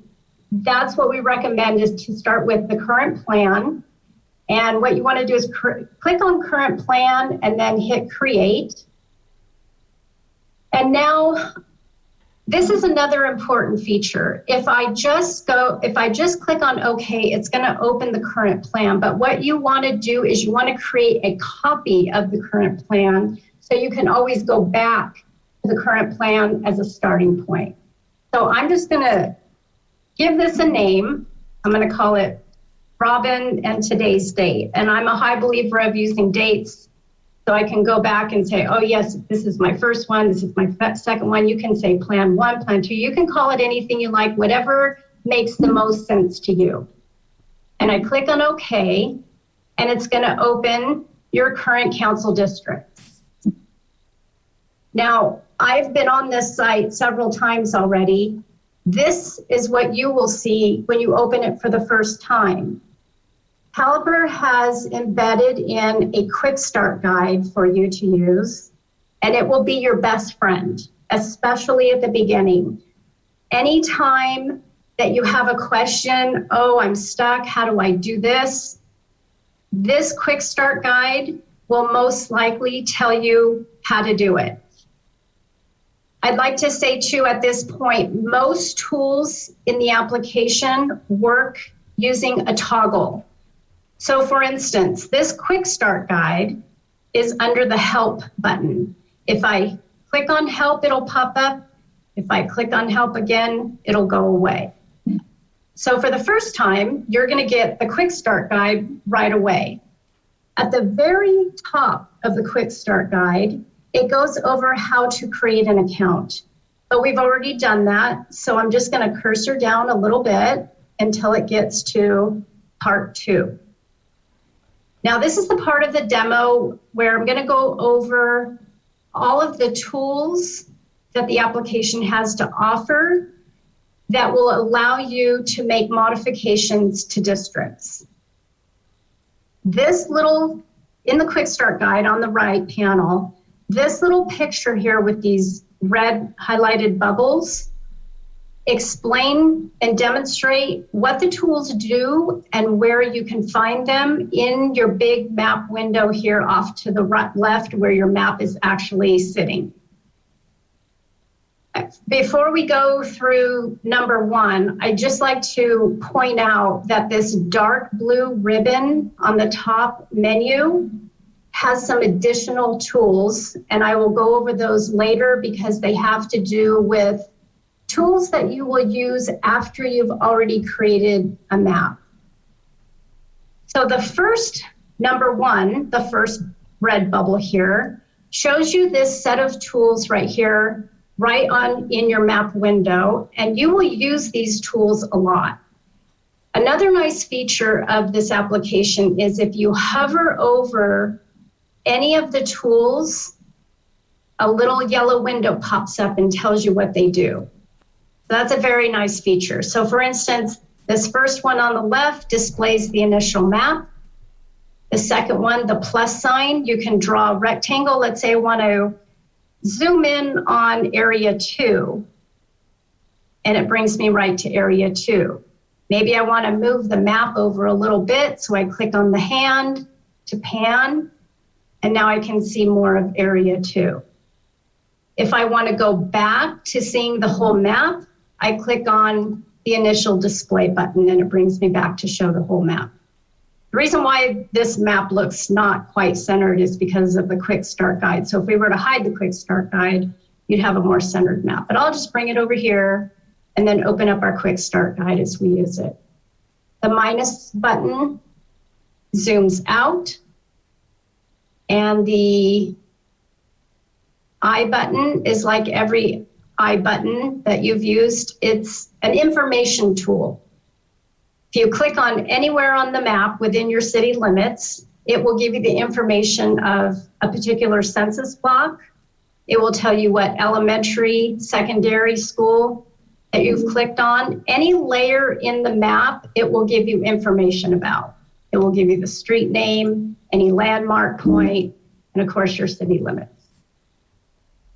that's what we recommend, is to start with the current plan. And what you want to do is click on current plan and then hit create. And now this is another important feature. If I just click on OK, it's going to open the current plan. But what you want to do is you want to create a copy of the current plan so you can always go back to the current plan as a starting point. So I'm just going to give this a name. I'm going to call it Robin and today's date. And I'm a high believer of using dates, so I can go back and say, oh yes, this is my first one, this is my second one. You can say plan 1, plan 2. You can call it anything you like, whatever makes the most sense to you. And I click on OK, and it's going to open your current council districts. Now, I've been on this site several times already. This is what you will see when you open it for the first time. Caliper has embedded in a quick start guide for you to use, and it will be your best friend, especially at the beginning. Anytime that you have a question, oh, I'm stuck, how do I do this? This quick start guide will most likely tell you how to do it. I'd like to say too, at this point, most tools in the application work using a toggle. So for instance, this quick start guide is under the help button. If I click on help, it'll pop up. If I click on help again, it'll go away. So for the first time, you're going to get the quick start guide right away. At the very top of the Quick Start Guide, it goes over how to create an account. But we've already done that, so I'm just going to cursor down a little bit until it gets to part 2. Now, this is the part of the demo where I'm going to go over all of the tools that the application has to offer that will allow you to make modifications to districts. This little, in the Quick Start Guide on the right panel, this little picture here with these red highlighted bubbles explain and demonstrate what the tools do and where you can find them in your big map window here off to the right, left where your map is actually sitting. Before we go through number 1, I'd just like to point out that this dark blue ribbon on the top menu has some additional tools, and I will go over those later because they have to do with tools that you will use after you've already created a map. So the first, number 1, the first red bubble here, shows you this set of tools right here, right on in your map window, and you will use these tools a lot. Another nice feature of this application is if you hover over any of the tools, a little yellow window pops up and tells you what they do. So that's a very nice feature. So for instance, this first one on the left displays the initial map. The second one, the plus sign, you can draw a rectangle. Let's say I want to zoom in on area 2, and it brings me right to area 2. Maybe I want to move the map over a little bit, so I click on the hand to pan, and now I can see more of area 2. If I want to go back to seeing the whole map, I click on the initial display button and it brings me back to show the whole map. The reason why this map looks not quite centered is because of the Quick Start Guide. So if we were to hide the Quick Start Guide, you'd have a more centered map. But I'll just bring it over here and then open up our Quick Start Guide as we use it. The minus button zooms out, and the I button is like every I button that you've used. It's an information tool. If you click on anywhere on the map within your city limits, it will give you the information of a particular census block. It will tell you what elementary, secondary school that you've clicked on. Any layer in the map, it will give you information about. It will give you the street name, any landmark point, and of course your city limits.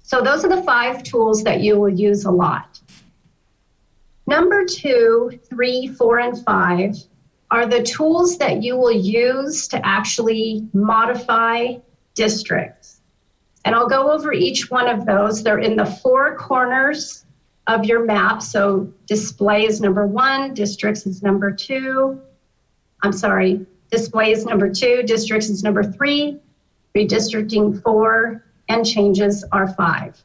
So those are the 5 tools that you will use a lot. Number 2, 3, 4, and 5 are the tools that you will use to actually modify districts. And I'll go over each one of those. They're in the 4 corners of your map. So display is number 1, districts is number 2. Display is number 2, districts is number 3, redistricting 4, and changes are 5.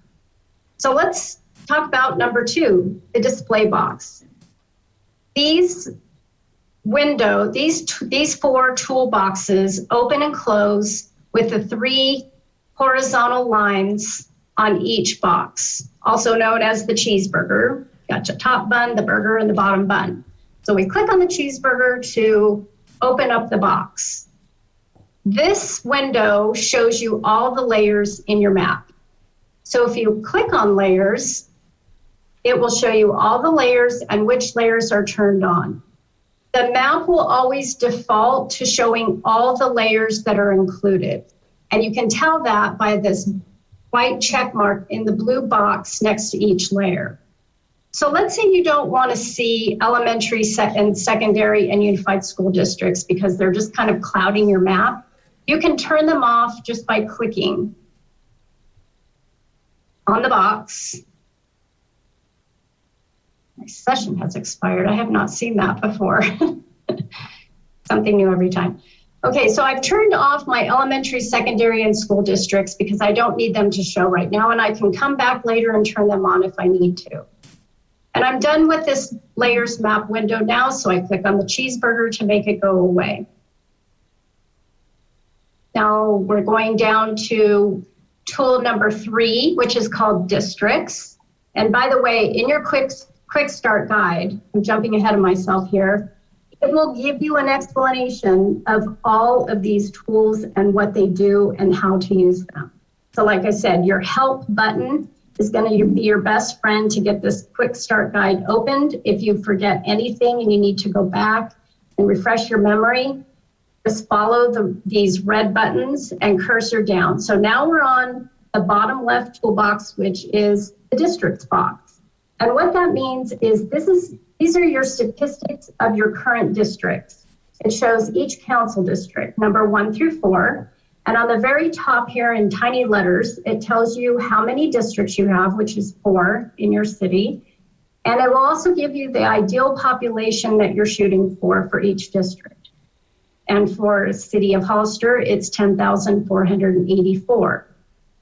So let's talk about number 2, the display box. These 4 toolboxes open and close with the 3 horizontal lines on each box, also known as the cheeseburger. Got your top bun, the burger, and the bottom bun. So we click on the cheeseburger to open up the box. This window shows you all the layers in your map. So if you click on layers, it will show you all the layers and which layers are turned on. The map will always default to showing all the layers that are included. And you can tell that by this white check mark in the blue box next to each layer. So let's say you don't want to see elementary and secondary and unified school districts because they're just kind of clouding your map. You can turn them off just by clicking on the box. My session has expired. I have not seen that before. Something new every time. Okay, so I've turned off my elementary, secondary, and school districts because I don't need them to show right now, and I can come back later and turn them on if I need to. And I'm done with this layers map window now, so I click on the cheeseburger to make it go away. Now we're going down to tool number 3, which is called districts. And by the way, in your quick start guide, I'm jumping ahead of myself here, it will give you an explanation of all of these tools and what they do and how to use them. So like I said, your help button is going to be your best friend to get this quick start guide opened. If you forget anything and you need to go back and refresh your memory, just follow these red buttons and cursor down. So now we're on the bottom left toolbox, which is the districts box. And what that means is these are your statistics of your current districts. It shows each council district, number 1 through 4. And on the very top here in tiny letters, it tells you how many districts you have, which is 4 in your city. And it will also give you the ideal population that you're shooting for each district. And for the city of Hollister, it's 10,484.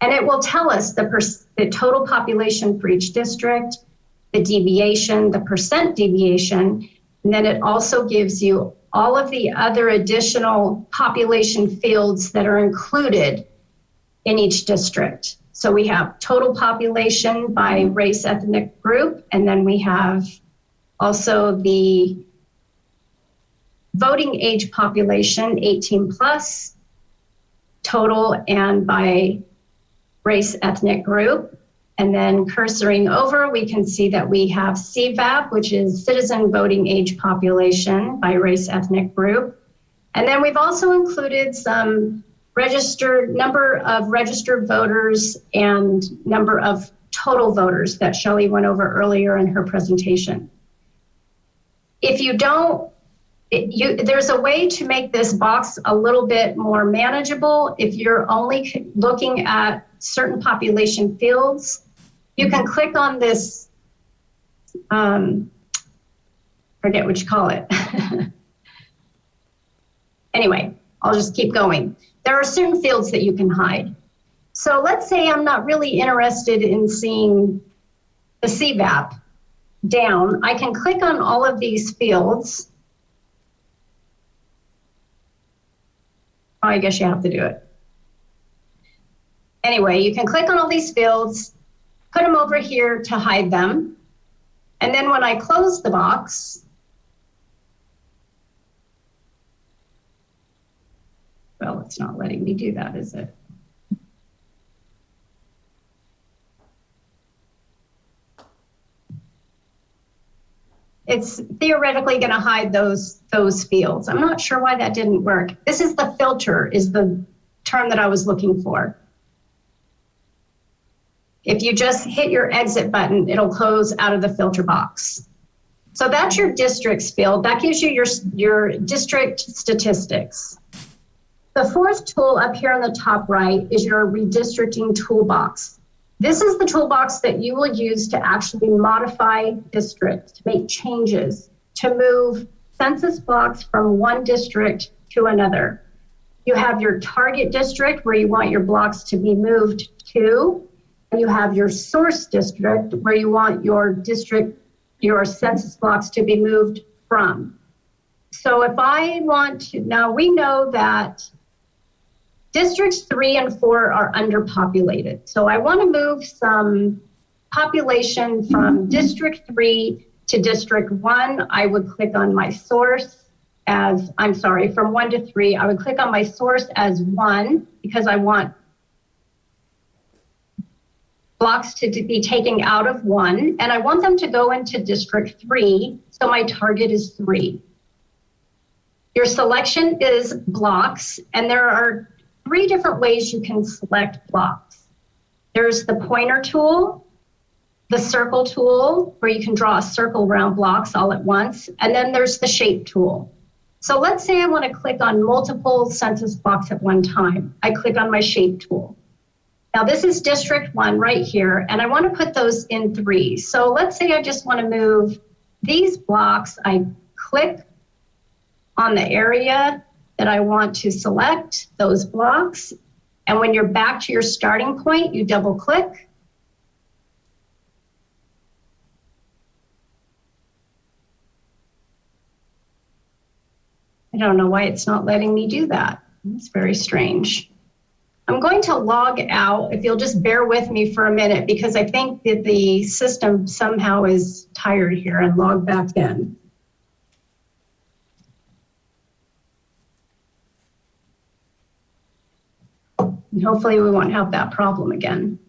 And it will tell us the total population for each district, the deviation, the percent deviation, and then it also gives you all of the other additional population fields that are included in each district. So we have total population by race, ethnic group, and then we have also the voting age population, 18 plus, total and by race, ethnic group. And then cursoring over, we can see that we have CVAP, which is citizen voting age population by race, ethnic group. And then we've also included some number of registered voters and number of total voters that Shelley went over earlier in her presentation. If you don't, there's a way to make this box a little bit more manageable. If you're only looking at certain population fields, you can click on this, forget what you call it. Anyway, I'll just keep going. There are certain fields that you can hide. So let's say I'm not really interested in seeing the CVAP down. I can click on all of these fields. Oh, I guess you have to do it. Anyway, you can click on all these fields, put them over here to hide them. And then when I close the box, well, it's not letting me do that, is it? It's theoretically going to hide those fields. I'm not sure why that didn't work. This is the filter, is the term that I was looking for. If you just hit your exit button, it'll close out of the filter box. So that's your districts field. That gives you your district statistics. The fourth tool up here on the top right is your redistricting toolbox. This is the toolbox that you will use to actually modify districts, to make changes, to move census blocks from one district to another. You have your target district where you want your blocks to be moved to. You have your source district where you want your census blocks to be moved from. So if I want to, now we know that districts 3 and 4 are underpopulated. So I want to move some population from district 3 to district 1. I would click on my source as, from 1 to 3, I would click on my source as 1 because I want blocks to be taken out of 1, and I want them to go into district 3, so my target is 3. Your selection is blocks, and there are 3 different ways you can select blocks. There's the pointer tool, the circle tool, where you can draw a circle around blocks all at once, and then there's the shape tool. So let's say I want to click on multiple census blocks at one time. I click on my shape tool. Now this is district 1 right here, and I want to put those in 3. So let's say I just want to move these blocks. I click on the area that I want to select those blocks. And when you're back to your starting point, you double click. I don't know why it's not letting me do that. It's very strange. I'm going to log out, if you'll just bear with me for a minute, because I think that the system somehow is tired here, and log back in. And hopefully we won't have that problem again.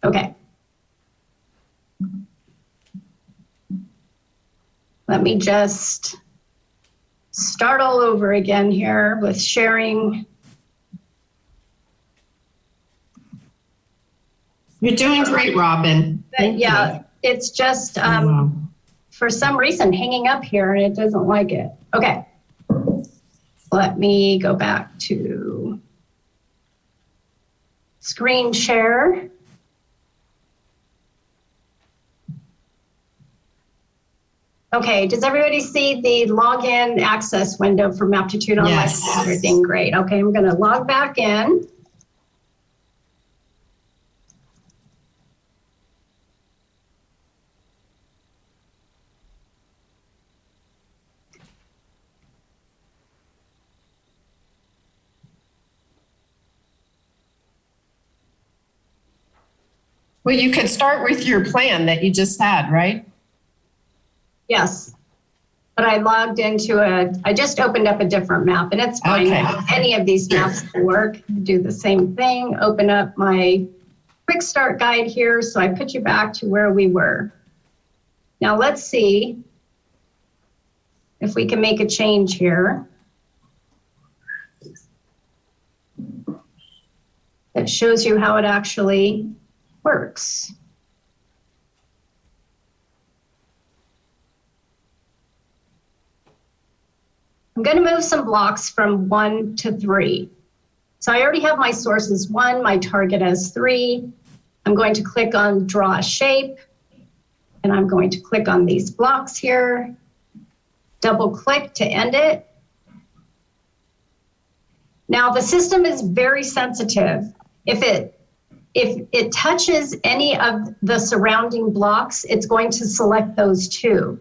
Okay. Let me just start all over again here with sharing. You're doing great, Robin. Thank Yeah, you. it's just Wow. for some reason hanging up here and it doesn't like it. Okay. Let me go back to screen share. Okay, does everybody see the login access window for Maptitude Online? Yes. Everything great. Okay, I'm gonna log back in. Well, you could start with your plan that you just had, right? Yes. But I logged into I just opened up a different map, and it's fine. Okay. Any of these maps will work. Do the same thing, open up my quick start guide here. So I put you back to where we were. Now let's see if we can make a change here that shows you how it actually works. I'm going to move some blocks from 1 to 3. So I already have my sources 1, my target as 3. I'm going to click on draw a shape, and I'm going to click on these blocks here, double click to end it. Now the system is very sensitive. If it touches any of the surrounding blocks, it's going to select those too.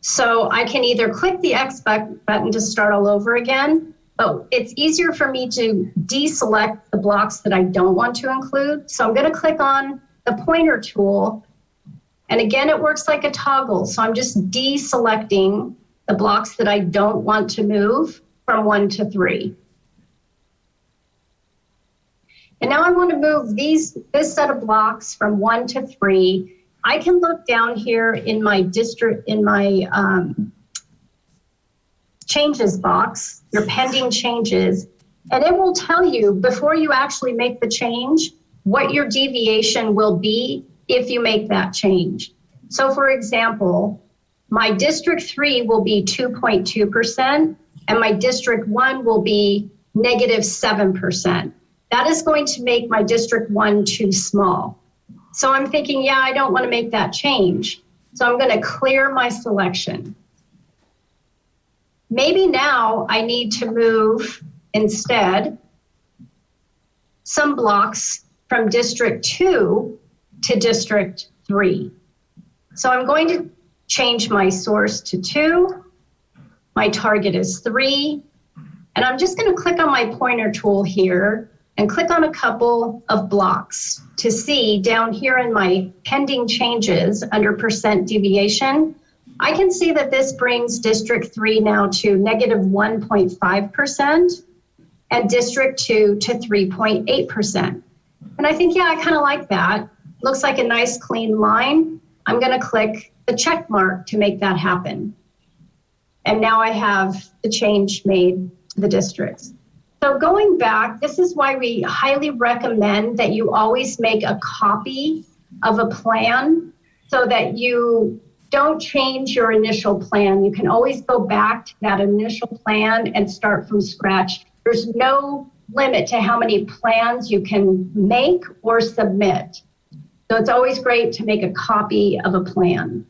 So I can either click the X button to start all over again, but it's easier for me to deselect the blocks that I don't want to include. So I'm going to click on the pointer tool. And again, it works like a toggle. So I'm just deselecting the blocks that I don't want to move from 1 to 3. And now I want to move this set of blocks from 1 to 3. I can look down here in my changes box, your pending changes, and it will tell you before you actually make the change, what your deviation will be if you make that change. So for example, my District 3 will be 2.2%, and my District 1 will be -7%. That is going to make my District 1 too small. So I'm thinking, yeah, I don't want to make that change. So I'm going to clear my selection. Maybe now I need to move instead some blocks from District 2 to District 3. So I'm going to change my source to 2. My target is 3. And I'm just going to click on my pointer tool here and click on a couple of blocks to see down here in my pending changes under percent deviation. I can see that this brings District 3 now to -1.5% and District 2 to 3.8%. And I think, yeah, I kind of like that. Looks like a nice clean line. I'm going to click the check mark to make that happen. And now I have the change made to the districts. So going back, this is why we highly recommend that you always make a copy of a plan so that you don't change your initial plan. You can always go back to that initial plan and start from scratch. There's no limit to how many plans you can make or submit. So it's always great to make a copy of a plan.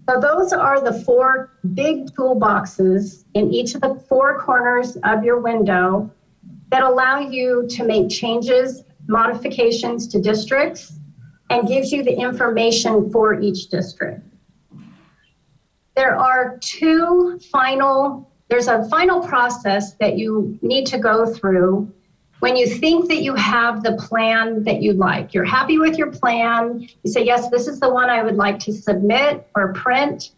So those are the 4 big toolboxes in each of the 4 corners of your window that allow you to make changes, modifications to districts, and gives you the information for each district. There are 2 final there's a final process that you need to go through when you think that you have the plan that you like. You're happy with your plan. You say, yes, this is the one I would like to submit or print.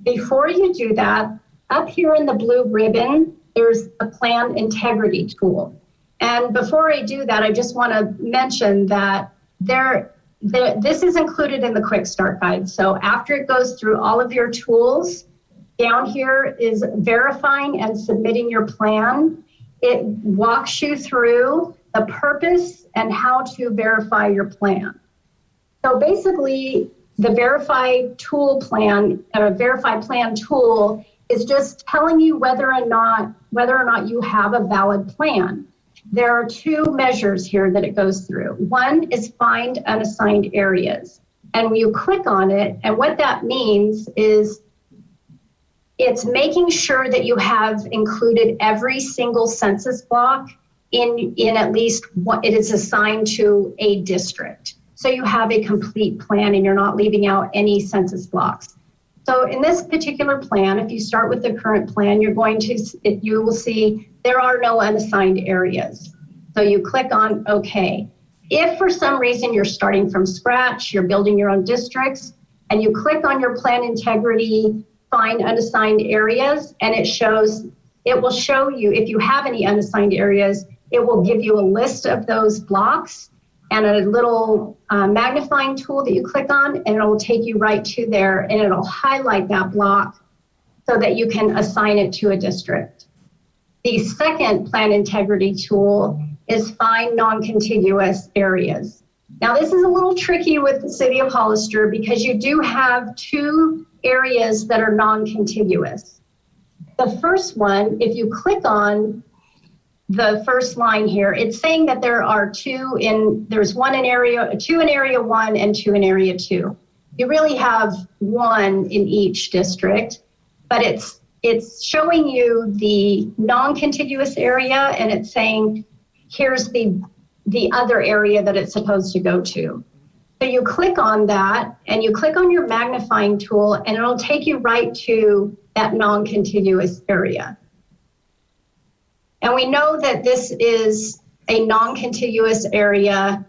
Before you do that, up here in the blue ribbon, there's a plan integrity tool. And before I do that, I just want to mention that this is included in the quick start guide. So after it goes through all of your tools, down here is verifying and submitting your plan. It walks you through the purpose and how to verify your plan. So basically, the verify plan tool is just telling you whether or not you have a valid plan. There are two measures here that it goes through. One is find unassigned areas. And when you click on it, and what that means is it's making sure that you have included every single census block in at least what it is assigned to a district. So you have a complete plan and you're not leaving out any census blocks. So in this particular plan, if you start with the current plan, you will see there are no unassigned areas. So you click on OK. If for some reason you're starting from scratch, you're building your own districts, and you click on your plan integrity, find unassigned areas, and it will show you if you have any unassigned areas, it will give you a list of those blocks and a little magnifying tool that you click on, and it will take you right to there, and it'll highlight that block so that you can assign it to a district. The second plan integrity tool is find non-contiguous areas. Now this is a little tricky with the city of Hollister because you do have two areas that are non-contiguous. The first one, if you click on the first line here, it's saying that there are two in area 1 and 2 in area 2. You really have one in each district, but it's showing you the non-contiguous area, and it's saying here's the other area that it's supposed to go to. So you click on that and you click on your magnifying tool, and it'll take you right to that non-contiguous area. And we know that this is a non-contiguous area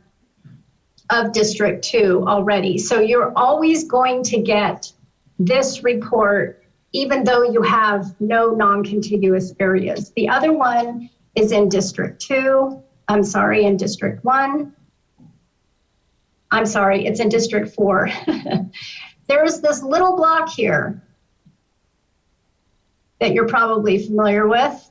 of District 2 already. So you're always going to get this report even though you have no non-contiguous areas. The other one is in District 2. In District 1. It's in District 4. There's this little block here that you're probably familiar with.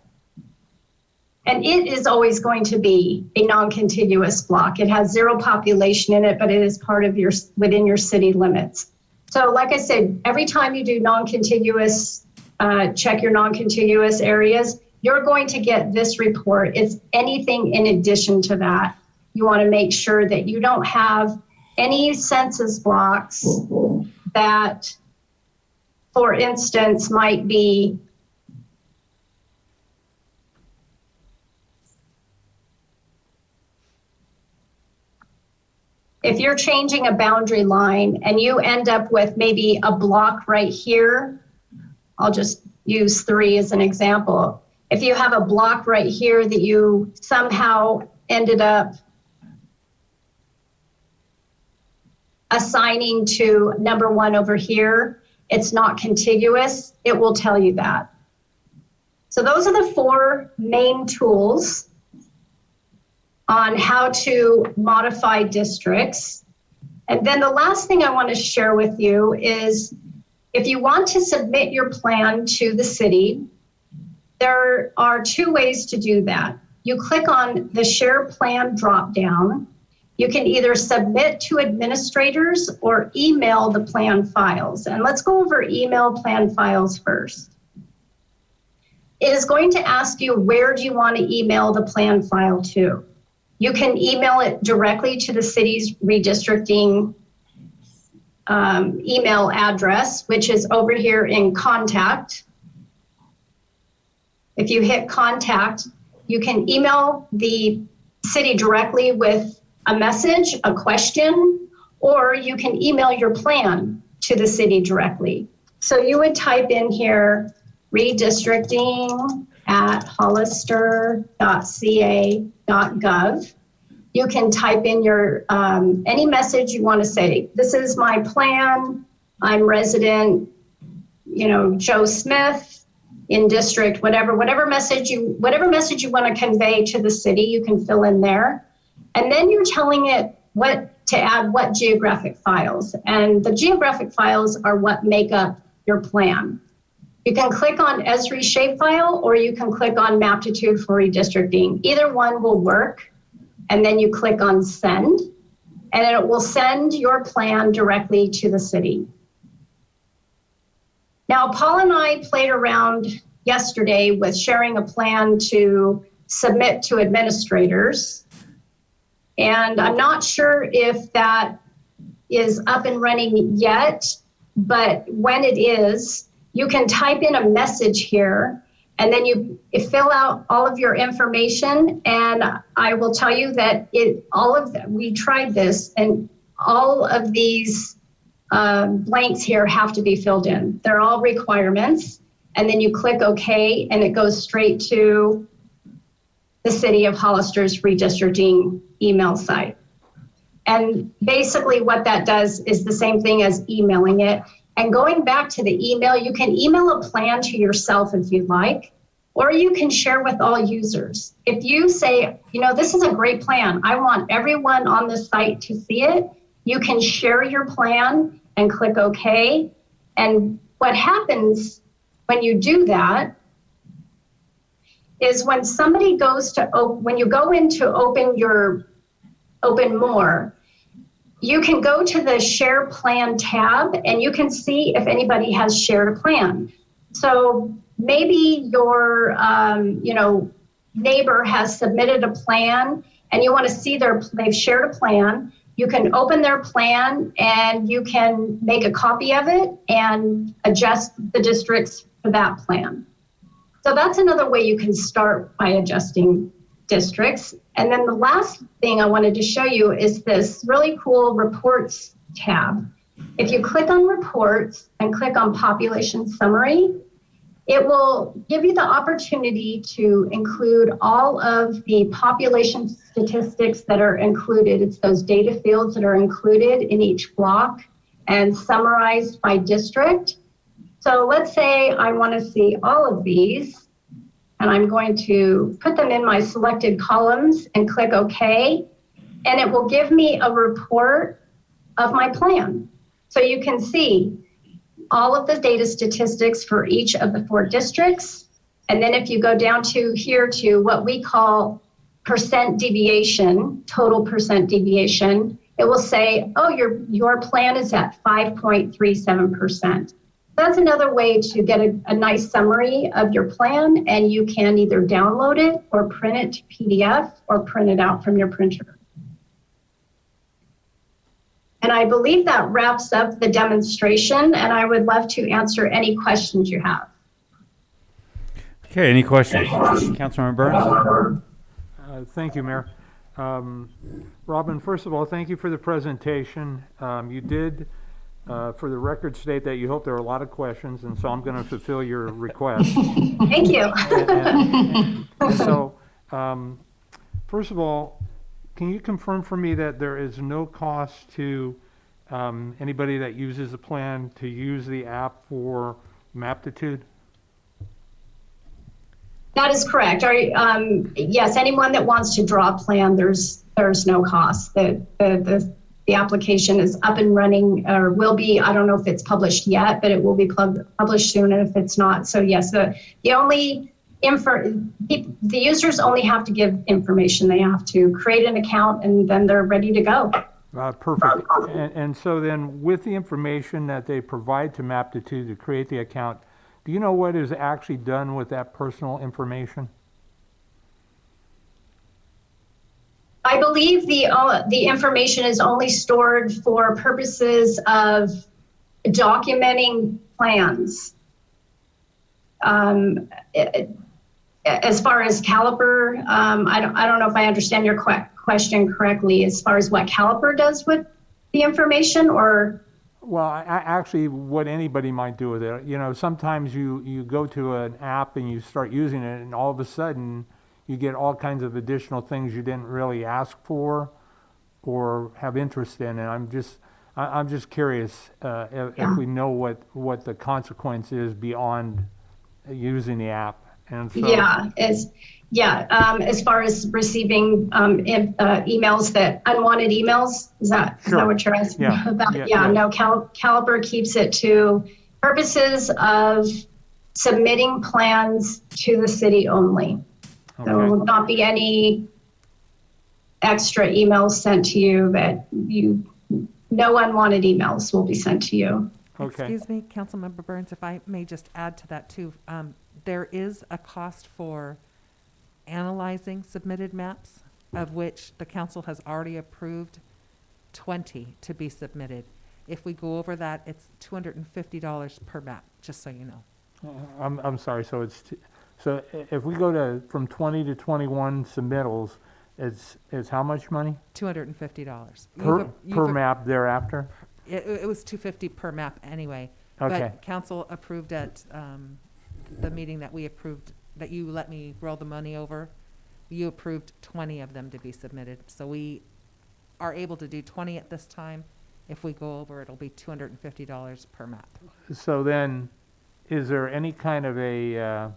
And it is always going to be a non-contiguous block. It has 0 population in it, but it is part of within your city limits. So like I said, every time you do non-contiguous, check your non-contiguous areas, you're going to get this report. It's anything in addition to that. You want to make sure that you don't have any census blocks that, for instance, might be if you're changing a boundary line and you end up with maybe a block right here, I'll just use 3 as an example. If you have a block right here that you somehow ended up assigning to number 1 over here, it's not contiguous, it will tell you that. So those are the 4 main tools on how to modify districts. And then the last thing I want to share with you is if you want to submit your plan to the city, there are 2 ways to do that. You click on the Share Plan dropdown. You can either submit to administrators or email the plan files. And let's go over email plan files first. It is going to ask you, where do you want to email the plan file to? You can email it directly to the city's redistricting email address, which is over here in contact. If you hit contact, you can email the city directly with a message, a question, or you can email your plan to the city directly. So you would type in here, redistricting@hollister.ca.gov. You can type in your any message you want to say. This is my plan. I'm resident, Joe Smith in district, whatever message you want to convey to the city, you can fill in there. And then you're telling it what to add, what geographic files. And the geographic files are what make up your plan. You can click on Esri shapefile, or you can click on Maptitude for redistricting. Either one will work. And then you click on send, and it will send your plan directly to the city. Now, Paul and I played around yesterday with sharing a plan to submit to administrators. And I'm not sure if that is up and running yet, but when it is, you can type in a message here, and then you fill out all of your information. And I will tell you that we tried this, and all of these blanks here have to be filled in. They're all requirements. And then you click OK, and it goes straight to the City of Hollister's redistricting email site. And basically what that does is the same thing as emailing it. And going back to the email, you can email a plan to yourself if you'd like, or you can share with all users. If you say, this is a great plan, I want everyone on the site to see it, you can share your plan and click OK. And what happens when you do that is when somebody goes to, when you go into open more, you can go to the Share Plan tab, and you can see if anybody has shared a plan. So maybe your neighbor has submitted a plan, and you want to see they've shared a plan. You can open their plan, and you can make a copy of it and adjust the districts for that plan. So that's another way you can start by adjusting districts. And then the last thing I wanted to show you is this really cool reports tab. If you click on reports and click on population summary, it will give you the opportunity to include all of the population statistics that are included. It's those data fields that are included in each block and summarized by district. So let's say I want to see all of these, and I'm going to put them in my selected columns and click OK, and it will give me a report of my plan. So you can see all of the data statistics for each of the 4 districts. And then if you go down to here to what we call percent deviation, total percent deviation, it will say, oh, your plan is at 5.37%. That's another way to get a nice summary of your plan, and you can either download it or print it to PDF or print it out from your printer. And I believe that wraps up the demonstration, and I would love to answer any questions you have. Okay, any questions? Councilmember Burns? Thank you, Mayor. Robin, first of all, thank you for the presentation. You did, for the record, state that you hope there are a lot of questions, and so I'm going to fulfill your request. Thank you. So, first of all, can you confirm for me that there is no cost to anybody that uses the plan to use the app for Maptitude? That is correct. Yes, anyone that wants to draw a plan, there's no cost. The application is up and running, or will be. I don't know if it's published yet, but it will be published soon. And if it's not, so yes, the users only have to give information. They have to create an account, and then they're ready to go. Perfect. And so then, with the information that they provide to Maptitude to create the account, do you know what is actually done with that personal information? I believe the information is only stored for purposes of documenting plans. As far as caliper, I don't know if I understand your question correctly. As far as what caliper does with the information, or Well, actually, what anybody might do with it, you know, sometimes you go to an app and you start using it, and all of a sudden, you get all kinds of additional things you didn't really ask for or have interest in, and I'm just curious if we know what the consequence is beyond using the app, and so. As far as receiving emails unwanted emails, is that Sure. what you're asking Yeah. about? Yeah. No, Caliber keeps it to purposes of submitting plans to the city only. Okay. There will not be any extra emails sent to you no unwanted emails will be sent to you. Okay. Excuse me, Councilmember Burns, if I may just add to that too. There is a cost for analyzing submitted maps, of which the council has already approved 20 to be submitted. If we go over that, it's $250 per map, just so you know. I'm sorry, so so if we go from 20 to 21 submittals, it's how much money? $250. Per map thereafter? It was $250 per map anyway. Okay. But council approved at the meeting that we approved, that you let me roll the money over. You approved 20 of them to be submitted. So we are able to do 20 at this time. If we go over, it'll be $250 per map. So then, is there any kind of a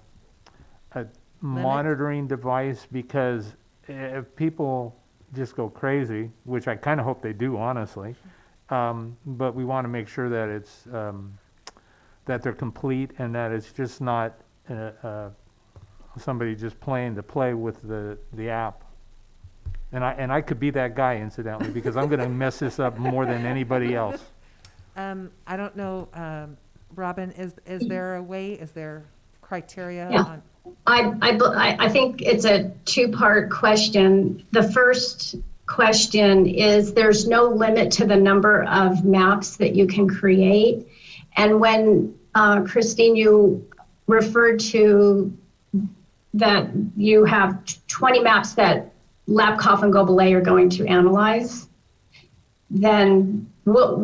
monitoring device? Because if people just go crazy, which I kind of hope they do, honestly, but we want to make sure that it's that they're complete and that it's just not somebody just playing to play with the app. And I could be that guy, incidentally, because I'm going to mess this up more than anybody else. I don't know, Robin, is there a way, is there criteria Yeah. on? I think it's a two-part question. The first question is there's no limit to the number of maps that you can create. And when, Christine, you referred to that you have 20 maps that Lapcoff and Gobelay are going to analyze, then we'll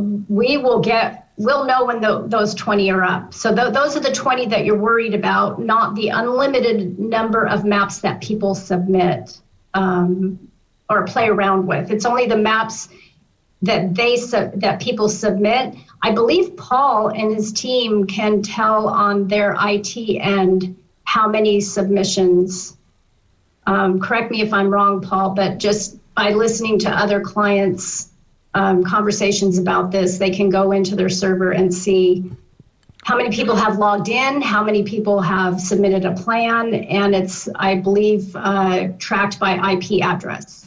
know when those 20 are up. So those are the 20 that you're worried about, not the unlimited number of maps that people submit or play around with. It's only the maps that that people submit. I believe Paul and his team can tell on their IT end how many submissions. Correct me if I'm wrong, Paul, but just by listening to other clients' conversations about this, they can go into their server and see how many people have logged in, how many people have submitted a plan, and it's, I believe, tracked by IP address.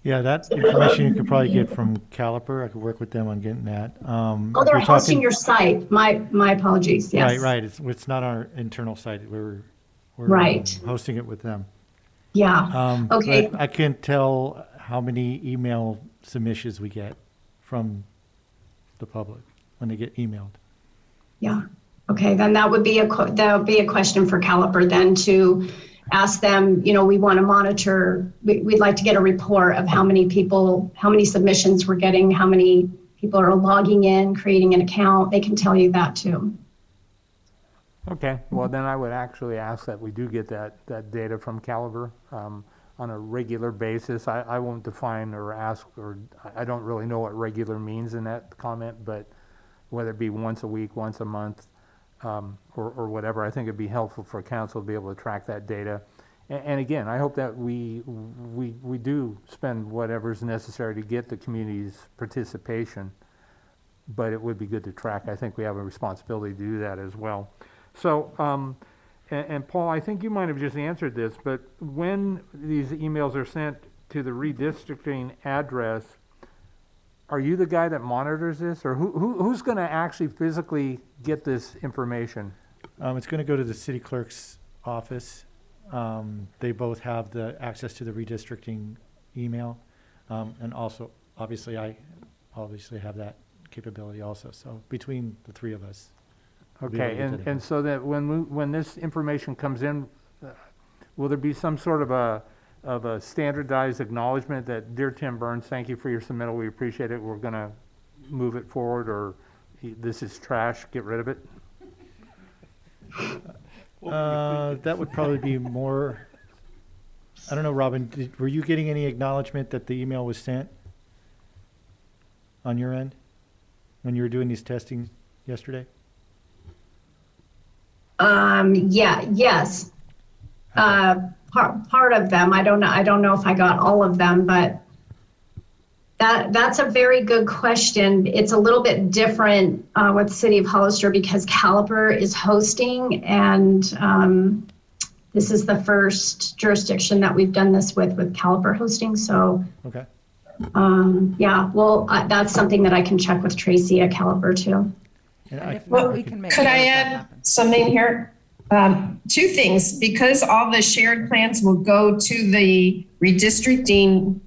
Yeah, that information you could probably get from Caliper. I could work with them on getting that. They're hosting your site. My apologies. Yes. Right. It's not our internal site. We're right. Hosting it with them. Yeah. Okay. But I can't tell how many email submissions we get from the public when they get emailed. Yeah. Okay. Then that would be a question for Caliper then to ask them. You know, we want to monitor. We'd like to get a report of how many submissions we're getting, how many people are logging in, creating an account. They can tell you that too. Okay, well then I would actually ask that we do get that data from Caliber on a regular basis. I won't define or ask, or I don't really know what regular means in that comment, but whether it be once a week, once a month, or whatever, I think it'd be helpful for council to be able to track that data. And again, I hope that we do spend whatever's necessary to get the community's participation, but it would be good to track. I think we have a responsibility to do that as well. So, and Paul, I think you might have just answered this, but when these emails are sent to the redistricting address, are you the guy that monitors this, or who's going to actually physically get this information? It's going to go to the city clerk's office. They both have the access to the redistricting email, and also, obviously, I have that capability also. So between the three of us. Okay, and so that when this information comes in, will there be some sort of a standardized acknowledgement that, dear Tim Burns, thank you for your submittal, we appreciate it, we're going to move it forward, or this is trash, get rid of it? That would probably be more, I don't know, Robin, were you getting any acknowledgement that the email was sent on your end when you were doing these testing yesterday? Yes. Part of them. I don't know if I got all of them, but that's a very good question. It's a little bit different with the City of Hollister because Caliper is hosting, and this is the first jurisdiction that we've done this with Caliper hosting. So, Okay. yeah, well, that's something that I can check with Tracy at Caliper too. And And I, if not, we can- can make Could sure I that that add happens. something here? Two things, because all the shared plans will go to the redistricting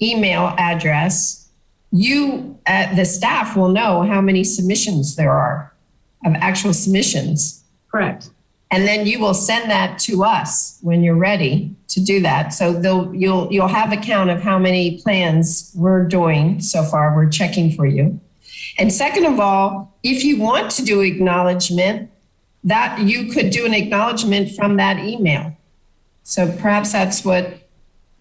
email address, you, the staff will know how many submissions there are of actual submissions. Correct. And then you will send that to us when you're ready to do that. So you'll have a count of how many plans we're doing so far. We're checking for you. And second of all, if you want to do acknowledgement, that you could do an acknowledgement from that email. So perhaps that's what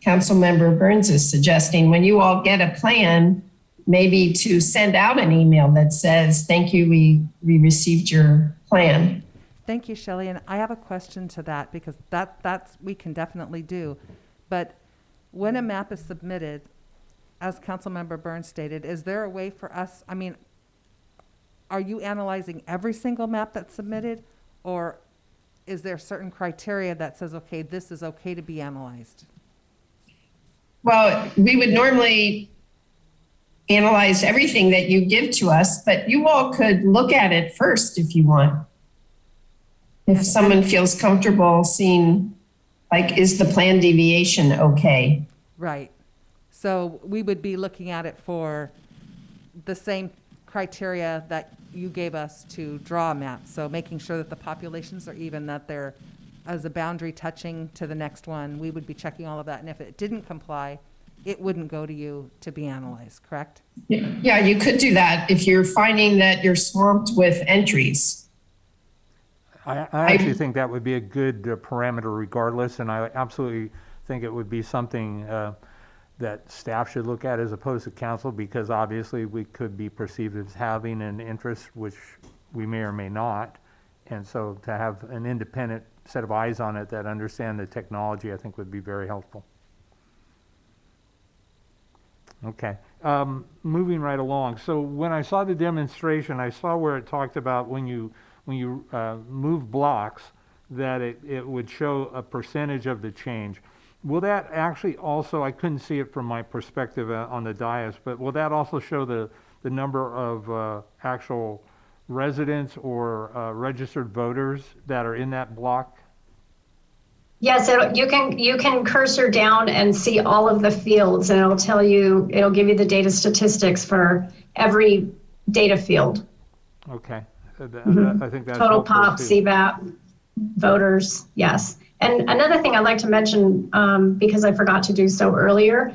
Councilmember Burns is suggesting. When you all get a plan, maybe to send out an email that says, thank you, we received your plan. Thank you, Shelley. And I have a question to that because that's we can definitely do. But when a map is submitted, as Councilmember Burns stated, is there a way for us, I mean, are you analyzing every single map that's submitted? Or is there certain criteria that says, okay, this is okay to be analyzed? Well, we would normally analyze everything that you give to us, but you all could look at it first if you want. If someone feels comfortable seeing, like, is the plan deviation okay? Right. So we would be looking at it for the same criteria that you gave us to draw a map. So making sure that the populations are even, that they're as a boundary touching to the next one, we would be checking all of that. And if it didn't comply, it wouldn't go to you to be analyzed, correct? Yeah, you could do that if you're finding that you're swamped with entries. I actually think that would be a good parameter regardless, and I absolutely think it would be something that staff should look at as opposed to council, because obviously we could be perceived as having an interest, which we may or may not. And so to have an independent set of eyes on it that understand the technology, I think would be very helpful. Okay, moving right along. So when I saw the demonstration, I saw where it talked about when you move blocks, that it would show a percentage of the change. Will that actually also, I couldn't see it from my perspective on the dais, but will that also show the number of actual residents or registered voters that are in that block? Yes, you can cursor down and see all of the fields, and it'll give you the data statistics for every data field. Okay, I think that's Total helpful pop, too. CVAP, voters, yes. And another thing I'd like to mention, because I forgot to do so earlier,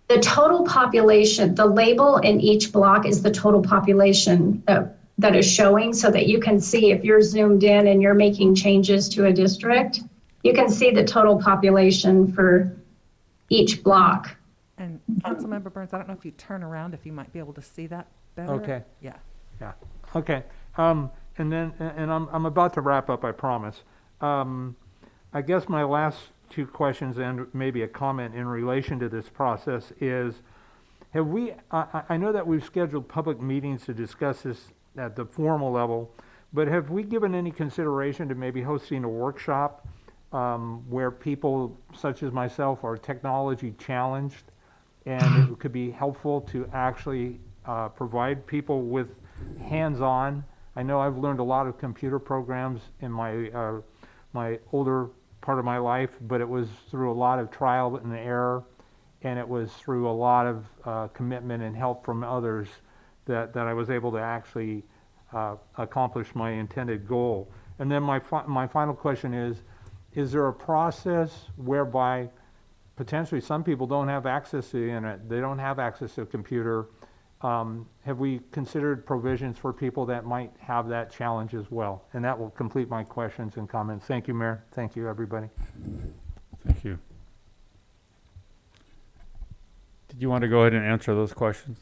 the total population, the label in each block is the total population that is showing, so that you can see if you're zoomed in and you're making changes to a district, you can see the total population for each block. And Councilmember Burns, I don't know if you turn around, if you might be able to see that better. Okay. Yeah. Yeah, okay. And then, and I'm about to wrap up, I promise. I guess my last two questions and maybe a comment in relation to this process is, have we, I know that we've scheduled public meetings to discuss this at the formal level, but have we given any consideration to maybe hosting a workshop where people such as myself are technology challenged, and it could be helpful to actually provide people with hands-on. I know I've learned a lot of computer programs in my older part of my life, but it was through a lot of trial and error, and it was through a lot of commitment and help from others that I was able to actually accomplish my intended goal. And then my final question is there a process whereby potentially some people don't have access to the internet, they don't have access to a computer, have we considered provisions for people that might have that challenge as well? And that will complete my questions and comments. Thank you, Mayor. Thank you, everybody. Thank you. Did you want to go ahead and answer those questions?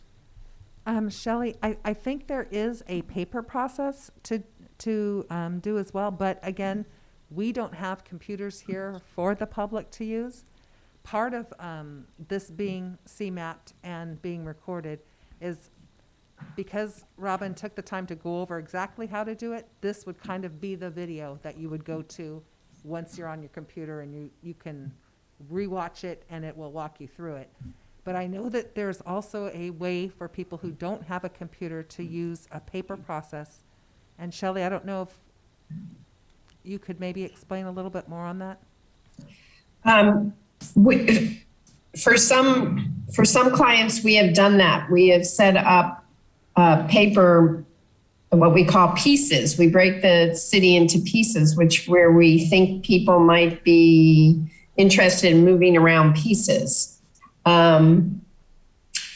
Shelley, I think there is a paper process to do as well, but again, we don't have computers here for the public to use. Part of this being CMAP'd and being recorded is because Robin took the time to go over exactly how to do it, this would kind of be the video that you would go to once you're on your computer, and you can rewatch it and it will walk you through it. But I know that there's also a way for people who don't have a computer to use a paper process. And Shelley, I don't know if you could maybe explain a little bit more on that? For some clients, we have done that. We have set up paper, what we call pieces. We break the city into pieces, where we think people might be interested in moving around pieces.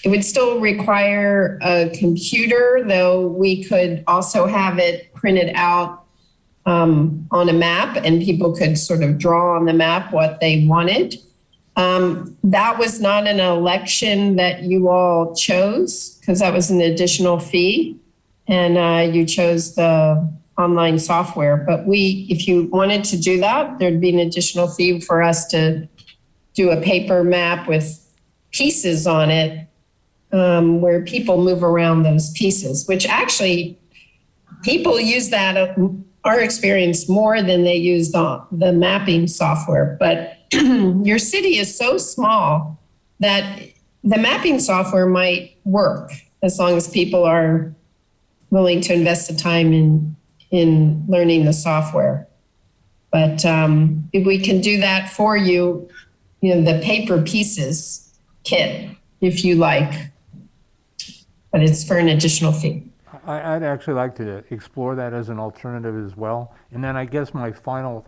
It would still require a computer, though we could also have it printed out on a map, and people could sort of draw on the map what they wanted. That was not an election that you all chose, because that was an additional fee, and you chose the online software. But if you wanted to do that, there'd be an additional fee for us to do a paper map with pieces on it, where people move around those pieces, which actually people use that, our experience, more than they use the mapping software. But your city is so small that the mapping software might work as long as people are willing to invest the time in learning the software. But if we can do that for you, the paper pieces kit, if you like, but it's for an additional fee. I'd actually like to explore that as an alternative as well. And then I guess my final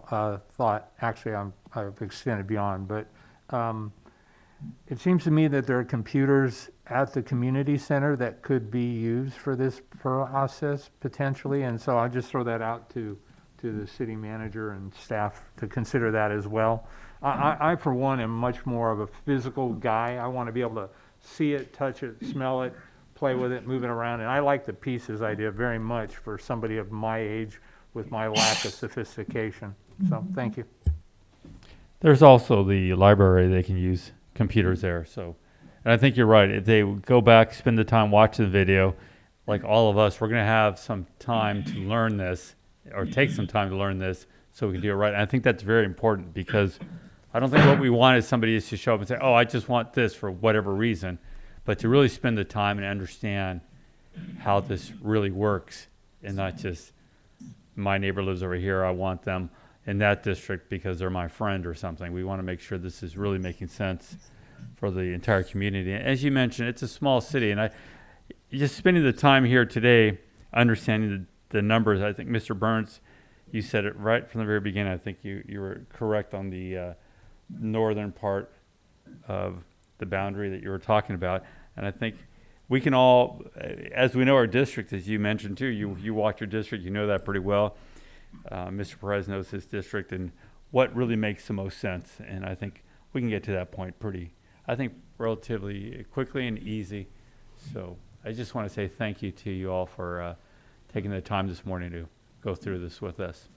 thought, actually I've extended beyond, but it seems to me that there are computers at the community center that could be used for this process potentially. And so I'll just throw that out to the city manager and staff to consider that as well. I, for one, am much more of a physical guy. I want to be able to see it, touch it, smell it, play with it, move it around. And I like the pieces idea very much for somebody of my age with my lack of sophistication. So thank you. There's also the library. They can use computers there. So, and I think you're right. If they go back, spend the time watching the video, like all of us, we're going to have some time to learn this, or take some time to learn this, so we can do it right. And I think that's very important, because I don't think what we want is somebody is to show up and say, oh, I just want this for whatever reason, but to really spend the time and understand how this really works, and not just, my neighbor lives over here, I want them in that district because they're my friend or something. We want to make sure this is really making sense for the entire community. And as you mentioned, it's a small city, and just spending the time here today, understanding the numbers. I think Mr. Burns, you said it right from the very beginning. I think you were correct on the northern part of the boundary that you were talking about. And I think we can all, as we know our district, as you mentioned too, you walk your district, you know that pretty well. Mr. Perez knows his district and what really makes the most sense. And I think we can get to that point relatively quickly and easy. So I just want to say thank you to you all for taking the time this morning to go through this with us.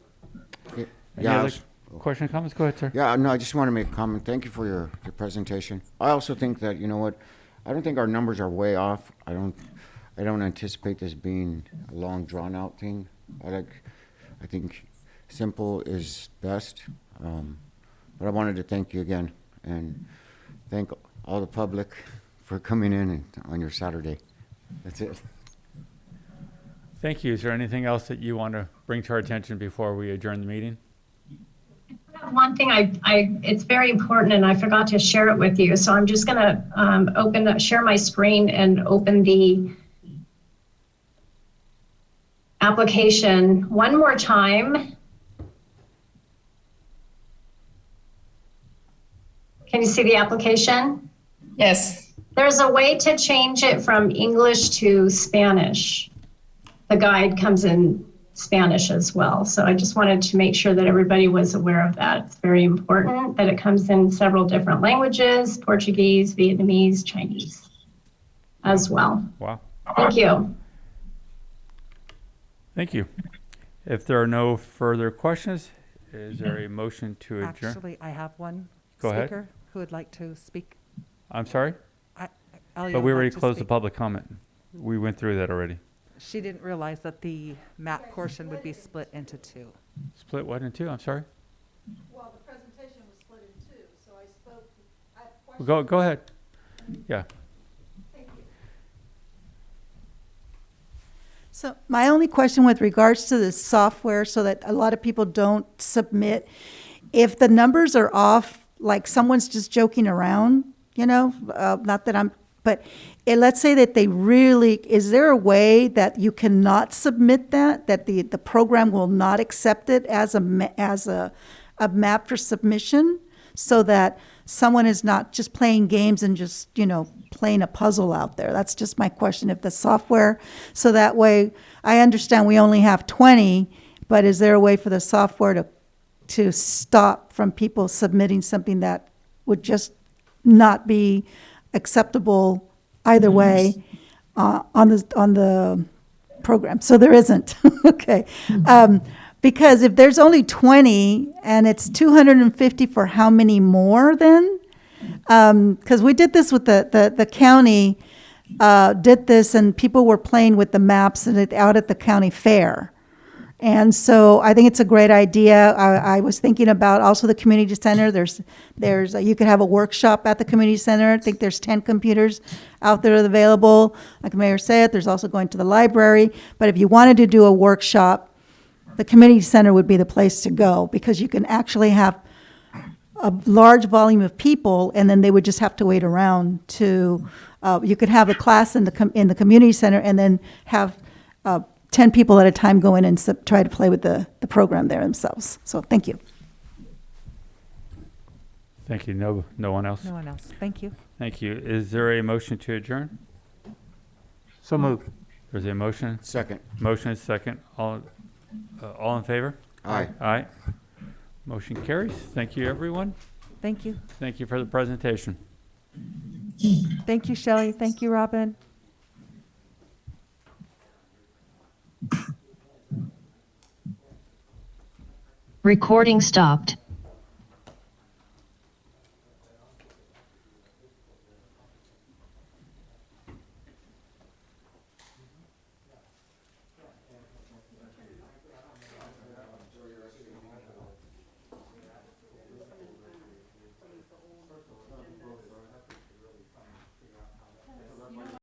Any other question or comments? Go ahead, sir. Yeah, no, I just want to make a comment. Thank you for your presentation. I also think that, you know what, I don't think our numbers are way off. I don't anticipate this being a long, drawn-out thing. I think simple is best. But I wanted to thank you again, and thank all the public for coming in on your Saturday. That's it. Thank you. Is there anything else that you want to bring to our attention before we adjourn the meeting? One thing it's very important, and I forgot to share it with you. So I'm just going to share my screen and open the application one more time. Can you see the application? Yes. There's a way to change it from English to Spanish. The guide comes in Spanish as well. So I just wanted to make sure that everybody was aware of that. It's very important that it comes in several different languages, Portuguese, Vietnamese, Chinese as well. Wow. Thank you. Thank you. If there are no further questions, is there a motion to adjourn? Actually, I have one Go ahead. speaker who would like to speak. I'm sorry, Elliot but we would already like to closed the speak. public comment. We went through that already. She didn't realize that the map portion would be split into two. Split what in two? I'm sorry. Well, the presentation was split in two, so I spoke, I have questions. Go ahead. Yeah. Thank you. So my only question with regards to the software, so that a lot of people don't submit, if the numbers are off, like someone's just joking around, not that I'm, but let's say that they really, is there a way that you cannot submit that the program will not accept it as a map for submission, so that someone is not just playing games and just, playing a puzzle out there? That's just my question. If the software, so that way, I understand we only have 20, but is there a way for the software to stop from people submitting something that would just not be acceptable either way on the program? So there isn't. Okay. Because if there's only 20 and it's 250 for how many more then? Because we did this with the county, did this, and people were playing with the maps out at the county fair. And so I think it's a great idea. I was thinking about also the community center. There's you could have a workshop at the community center. I think there's 10 computers out there available. Like the mayor said, there's also going to the library. But if you wanted to do a workshop, the community center would be the place to go, because you can actually have a large volume of people, and then they would just have to wait around to. You could have a class in the community center, and then have 10 people at a time go in and try to play with the program there themselves. So thank you. Thank you. No one else? No one else. Thank you. Thank you. Is there a motion to adjourn? So moved. There's a motion. Second. Motion is second. All in favor? Aye. Aye. Motion carries. Thank you, everyone. Thank you. Thank you for the presentation. Thank you, Shelley. Thank you, Robin. Recording stopped.